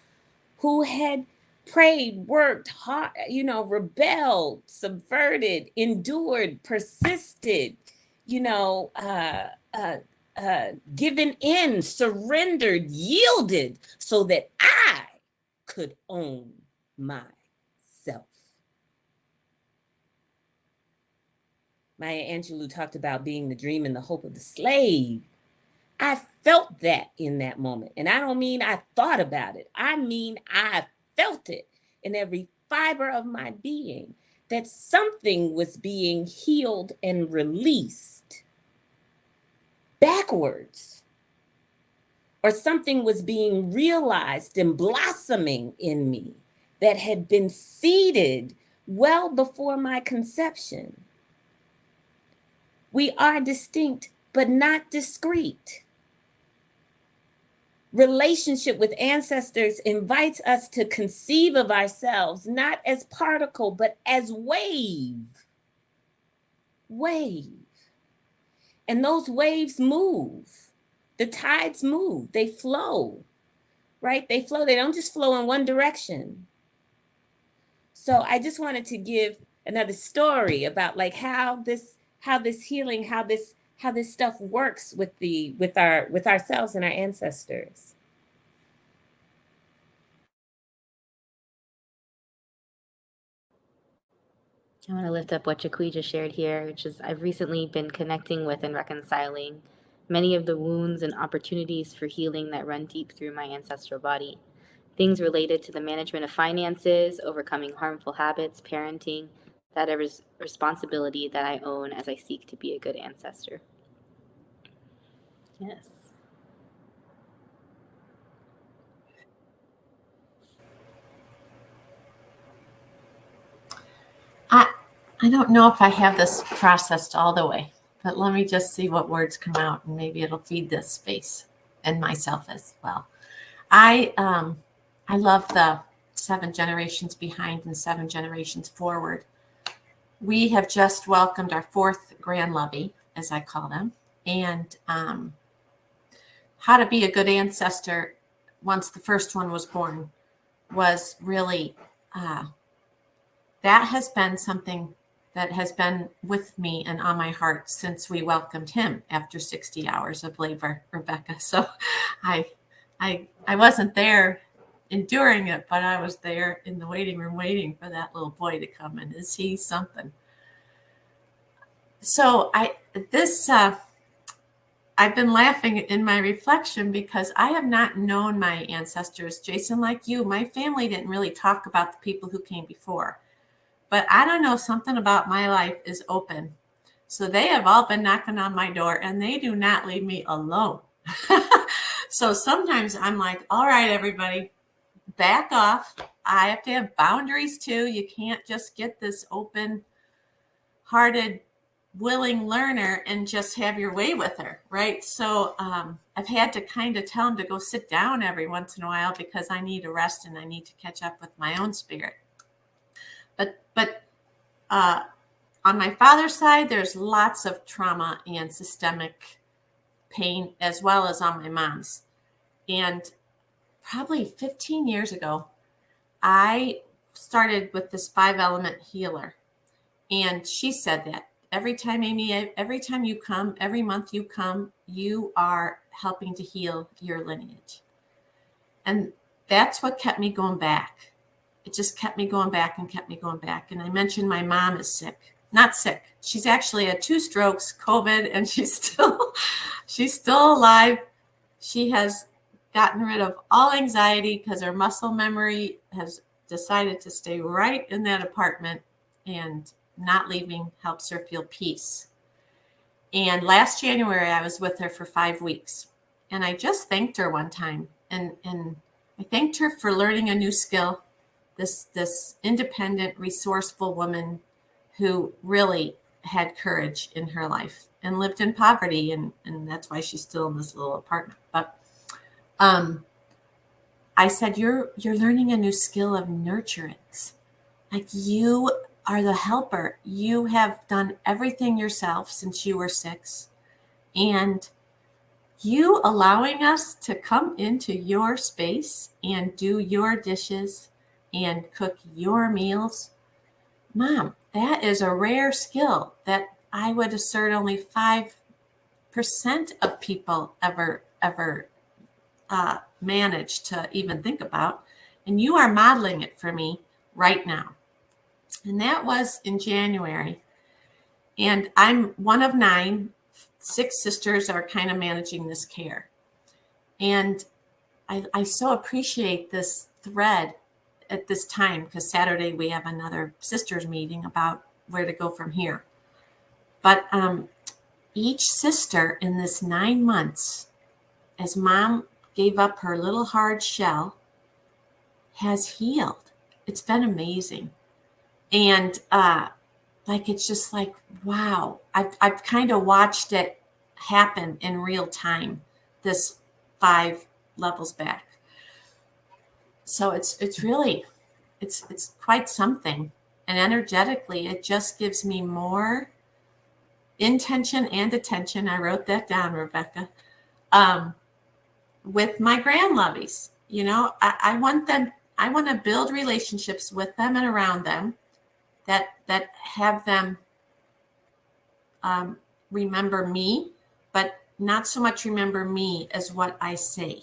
Speaker 4: who had prayed, worked hard, rebelled, subverted, endured, persisted, given in, surrendered, yielded, so that I could own myself. Maya Angelou talked about being the dream and the hope of the slave. I felt that in that moment. And I don't mean I thought about it. I mean, I felt it in every fiber of my being, that something was being healed and released backwards, or something was being realized and blossoming in me that had been seeded well before my conception. We are distinct, but not discrete. Relationship with ancestors invites us to conceive of ourselves not as particle, but as wave. Wave. And those waves move. The tides move. They flow, right? They flow. They don't just flow in one direction. So I just wanted to give another story about like how this healing, how this stuff works with ourselves and our ancestors.
Speaker 1: I want to lift up what Jaquija just shared here, which is I've recently been connecting with and reconciling many of the wounds and opportunities for healing that run deep through my ancestral body. Things related to the management of finances, overcoming harmful habits, parenting, that is responsibility that I own as I seek to be a good ancestor. Yes.
Speaker 9: I don't know if I have this processed all the way, but let me just see what words come out, and maybe it'll feed this space and myself as well. I love the 7 generations behind and 7 generations forward. We have just welcomed our 4th grand lovey, as I call them, and how to be a good ancestor once the first one was born was really that has been something that has been with me and on my heart since we welcomed him after 60 hours of labor, Rebecca. So I wasn't there enduring it, but I was there in the waiting room waiting for that little boy to come. And is he something? So I've been laughing in my reflection because I have not known my ancestors. Jason, like you, my family didn't really talk about the people who came before. But I don't know, something about my life is open. So they have all been knocking on my door and they do not leave me alone. So sometimes I'm like, all right, everybody, back off. I have to have boundaries too. You can't just get this open-hearted, willing learner and just have your way with her, right? So I've had to kind of tell them to go sit down every once in a while because I need a rest and I need to catch up with my own spirit. But on my father's side, there's lots of trauma and systemic pain, as well as on my mom's. And probably 15 years ago, I started with this 5-element healer. And she said that every time, Amy, every time you come, every month you come, you are helping to heal your lineage. And that's what kept me going back. It just kept me going back and kept me going back. And I mentioned my mom is sick. Not sick. She's actually had 2 strokes, COVID, and she's still alive. She has gotten rid of all anxiety because her muscle memory has decided to stay right in that apartment, and not leaving helps her feel peace. And last January, I was with her for 5 weeks. And I just thanked her one time. And I thanked her for learning a new skill. This independent, resourceful woman who really had courage in her life and lived in poverty. And that's why she's still in this little apartment. But I said, you're learning a new skill of nurturance. Like, you are the helper. You have done everything yourself since you were 6. And you allowing us to come into your space and do your dishes and cook your meals, Mom, that is a rare skill that I would assert only 5% of people ever manage to even think about. And you are modeling it for me right now. And that was in January. And I'm one of 9. 6 sisters are kind of managing this care. And I so appreciate this thread at this time, because Saturday we have another sisters meeting about where to go from here. But each sister in this 9 months, as Mom gave up her little hard shell, has healed. It's been amazing. And like, it's just like, wow, I've kind of watched it happen in real time, this 5 levels back. So it's really, it's quite something. And energetically, it just gives me more intention and attention. I wrote that down, Rebecca, with my grandlovies. You know, I want to build relationships with them and around them that have them remember me, but not so much remember me as what I say.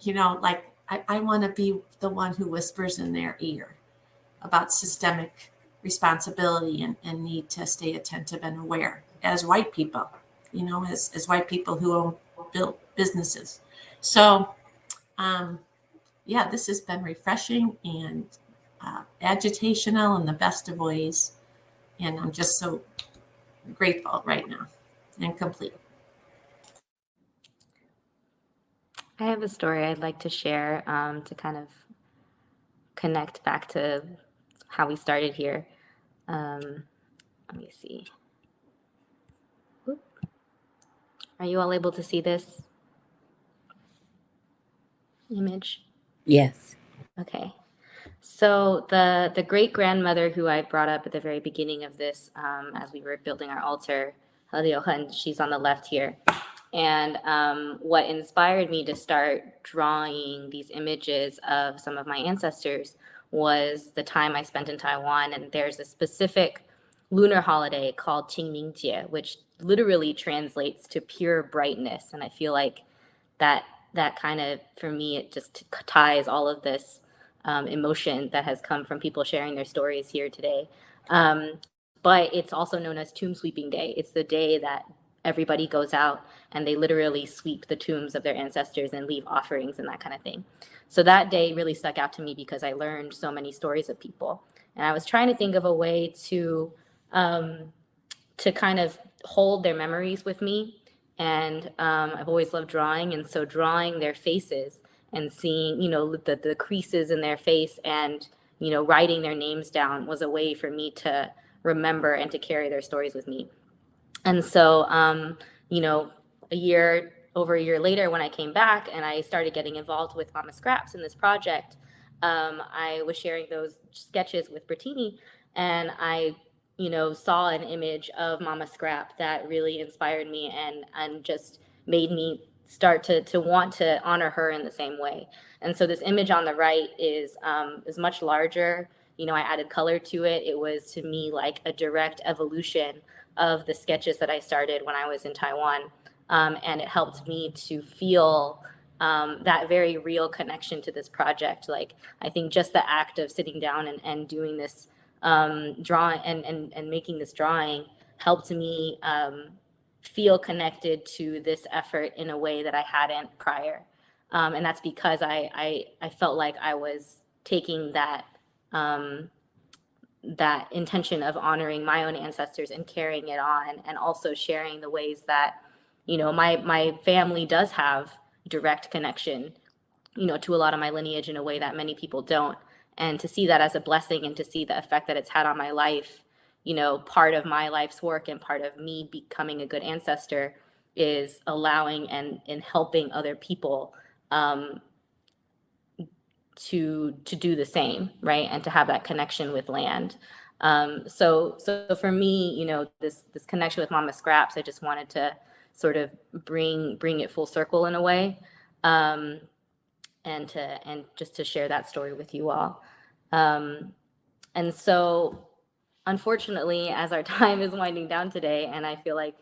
Speaker 9: You know, like, I want to be the one who whispers in their ear about systemic responsibility and need to stay attentive and aware as white people, you know, as white people who own built businesses. So, yeah, this has been refreshing and agitational in the best of ways. And I'm just so grateful right now and complete.
Speaker 1: I have a story I'd like to share to kind of connect back to how we started here. Let me see. Oop. Are you all able to see this image?
Speaker 4: Yes.
Speaker 1: Okay. So the great grandmother who I brought up at the very beginning of this, as we were building our altar, she's on the left here. And what inspired me to start drawing these images of some of my ancestors was the time I spent in Taiwan. And there's a specific lunar holiday called Qingmingjie, which literally translates to pure brightness. And I feel like that kind of, for me, it just ties all of this emotion that has come from people sharing their stories here today. But it's also known as Tomb Sweeping Day. It's the day that everybody goes out and they literally sweep the tombs of their ancestors and leave offerings and that kind of thing. So that day really stuck out to me because I learned so many stories of people. And I was trying to think of a way to kind of hold their memories with me. And I've always loved drawing. And so drawing their faces and seeing, you know, the creases in their face and, you know, writing their names down was a way for me to remember and to carry their stories with me. And so, you know, over a year later, when I came back and I started getting involved with Mama Scraps in this project, I was sharing those sketches with Bertini, and I, you know, saw an image of Mama Scrap that really inspired me and just made me start to want to honor her in the same way. And so this image on the right is much larger. You know, I added color to it. It was, to me, like a direct evolution of the sketches that I started when I was in Taiwan. And it helped me to feel that very real connection to this project. Like, I think just the act of sitting down and doing this drawing and making this drawing helped me feel connected to this effort in a way that I hadn't prior. And that's because I felt like I was taking that that intention of honoring my own ancestors and carrying it on, and also sharing the ways that, you know, my family does have direct connection, you know, to a lot of my lineage in a way that many people don't. And to see that as a blessing and to see the effect that it's had on my life, you know, part of my life's work and part of me becoming a good ancestor is allowing and helping other people to do the same, right? And to have that connection with land. So for me, you know, this connection with Mama Scraps, I just wanted to sort of bring it full circle in a way, and just to share that story with you all. And so, unfortunately, as our time is winding down today, and I feel like,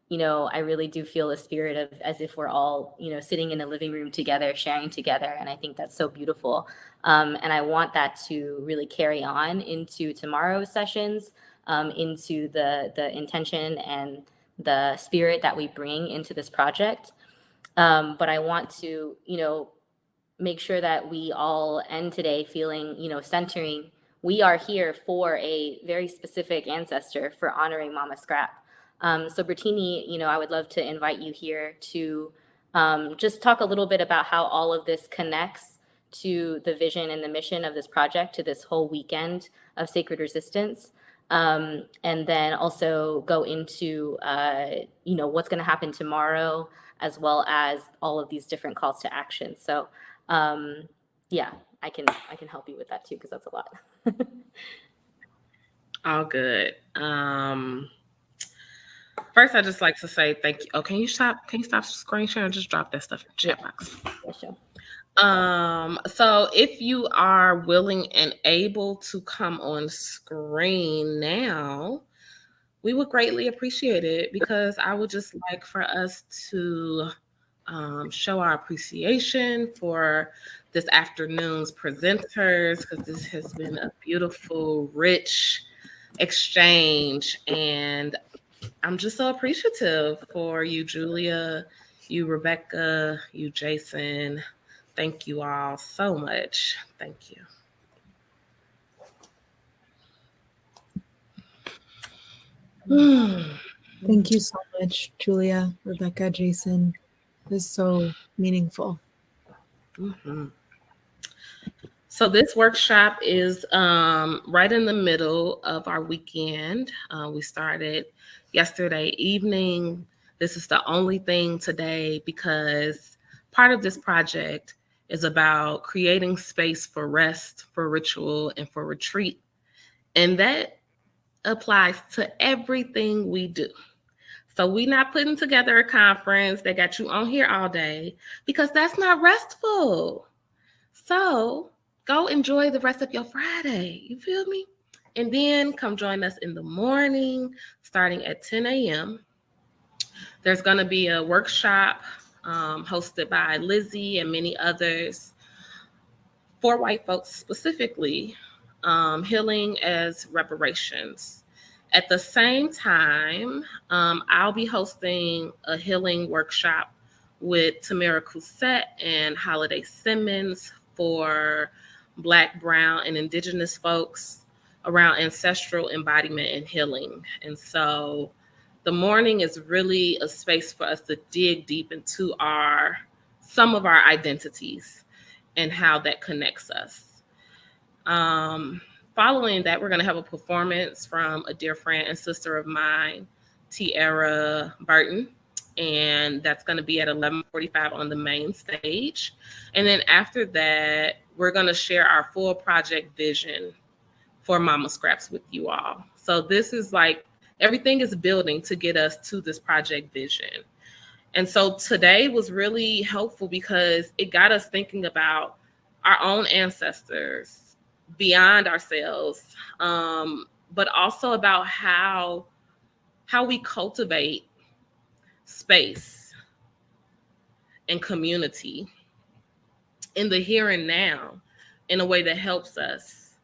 Speaker 1: you know, I really do feel a spirit of as if we're all, you know, sitting in a living room together, sharing together. And I think that's so beautiful. And I want that to really carry on into tomorrow's sessions, into the intention and the spirit that we bring into this project. But I want to, you know, make sure that we all end today feeling, you know, centering. We are here for a very specific ancestor, for honoring Mama Scrap. So Bertini, you know, I would love to invite you here to just talk a little bit about how all of this connects to the vision and the mission of this project, to this whole weekend of sacred resistance. And then also go into, you know, what's going to happen tomorrow, as well as all of these different calls to action. So yeah, I can help you with that too, because that's a lot.
Speaker 3: All good. First, I just like to say thank you. Oh, can you stop screen sharing? Just drop that stuff in the chat box.
Speaker 1: Yeah, sure.
Speaker 3: So if you are willing and able to come on screen now, we would greatly appreciate it, because I would just like for us to show our appreciation for this afternoon's presenters, because this has been a beautiful, rich exchange. And I'm just so appreciative for you, Julia, you, Rebecca, you, Jason. Thank you all so much. Thank you.
Speaker 7: Thank you so much, Julia, Rebecca, Jason. This is so meaningful.
Speaker 3: Mm-hmm. So this workshop is right in the middle of our weekend. We started yesterday evening. This is the only thing today, because part of this project is about creating space for rest, for ritual, and for retreat. And that applies to everything we do. So we're not putting together a conference that got you on here all day, because that's not restful. So go enjoy the rest of your Friday. You feel me? And then come join us in the morning, starting at 10 a.m. There's going to be a workshop hosted by Lizzie and many others for white folks specifically, healing as reparations. At the same time, I'll be hosting a healing workshop with Tamara Cousette and Holiday Simmons for Black, Brown, and Indigenous folks around ancestral embodiment and healing. And so the morning is really a space for us to dig deep into some of our identities and how that connects us. Following that, we're going to have a performance from a dear friend and sister of mine, Tiara Burton, and that's going to be at 11:45 on the main stage. And then after that, we're going to share our full project vision for Mama Scraps with you all. So this is like, everything is building to get us to this project vision. And so today was really helpful, because it got us thinking about our own ancestors beyond ourselves, but also about how we cultivate space and community in the here and now in a way that helps us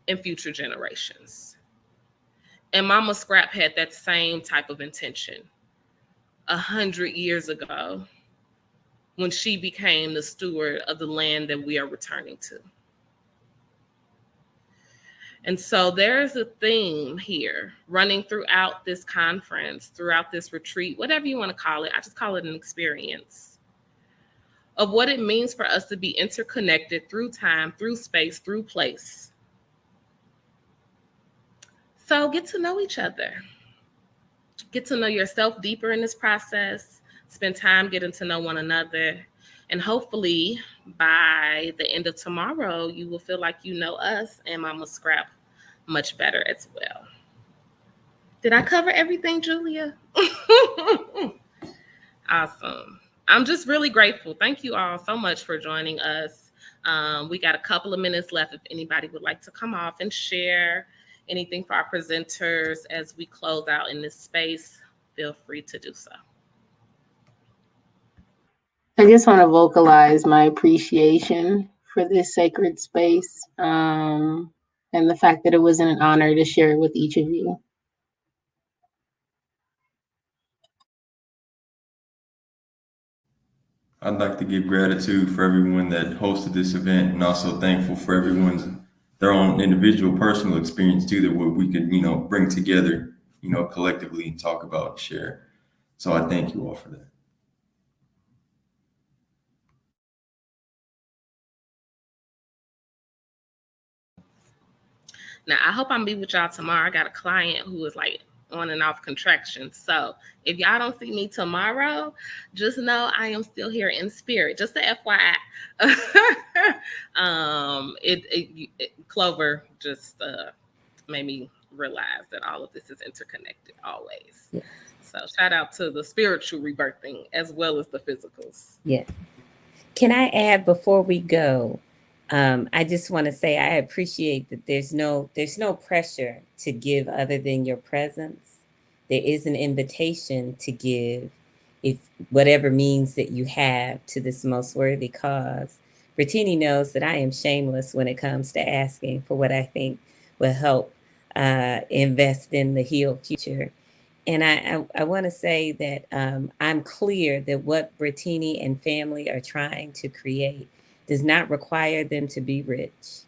Speaker 3: in future generations. And Mama Scrap had that same type of intention 100 years ago, when she became the steward of the land that we are returning to. And so there's a theme here running throughout this conference, throughout this retreat, whatever you want to call it. I just call it an experience of what it means for us to be interconnected through time, through space, through place. So get to know each other. Get to know yourself deeper in this process. Spend time getting to know one another. And hopefully by the end of tomorrow, you will feel like you know us and Mama Scrap much better as well. Did I cover everything, Julia? Awesome. I'm just really grateful. Thank you all so much for joining us. We got a couple of minutes left. If anybody would like to come off and share anything for our presenters as we close out in this space, feel free to do so.
Speaker 8: I just want to vocalize my appreciation for this sacred space, and the fact that it was an honor to share it with each of you.
Speaker 11: I'd like to give gratitude for everyone that hosted this event, and also thankful for everyone's their own individual personal experience too, that we could, bring together, collectively and talk about and share. So I thank you all for that.
Speaker 3: Now, I hope I'm be with y'all tomorrow. I got a client who is like on and off contractions. So if y'all don't see me tomorrow, just know I am still here in spirit. Just a FYI. Clover just made me realize that all of this is interconnected always.
Speaker 4: Yeah.
Speaker 3: So shout out to the spiritual rebirthing as well as the physicals.
Speaker 4: Yeah. Can I add before we go? I just want to say I appreciate that there's no pressure to give other than your presence. There is an invitation to give, if whatever means that you have, to this most worthy cause. Brittini knows that I am shameless when it comes to asking for what I think will help invest in the healed future. And I want to say that I'm clear that what Brittini and family are trying to create does not require them to be rich.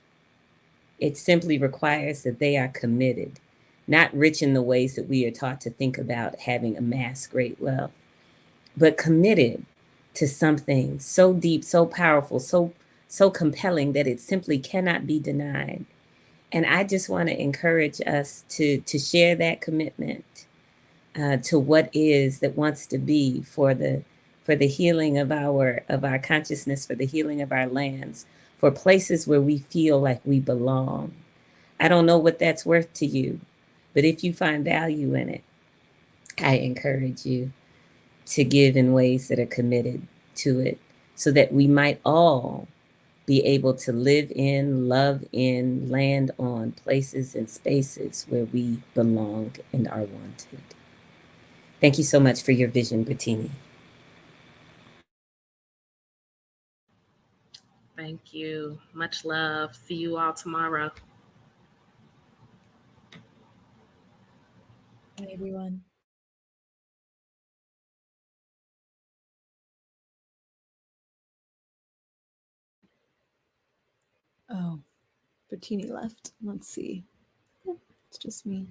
Speaker 4: It simply requires that they are committed, not rich in the ways that we are taught to think about having amassed great wealth, but committed to something so deep, so powerful, so compelling that it simply cannot be denied. And I just want to encourage us to share that commitment. To what is that wants to be for the healing of our consciousness, for the healing of our lands, for places where we feel like we belong. I don't know what that's worth to you, but if you find value in it, I encourage you to give in ways that are committed to it, so that we might all be able to live in, love in, land on places and spaces where we belong and are wanted. Thank you so much for your vision, Brittini.
Speaker 3: Thank you. Much love. See you all tomorrow.
Speaker 7: Bye, everyone. Oh, Brittini left. Let's see. It's just me.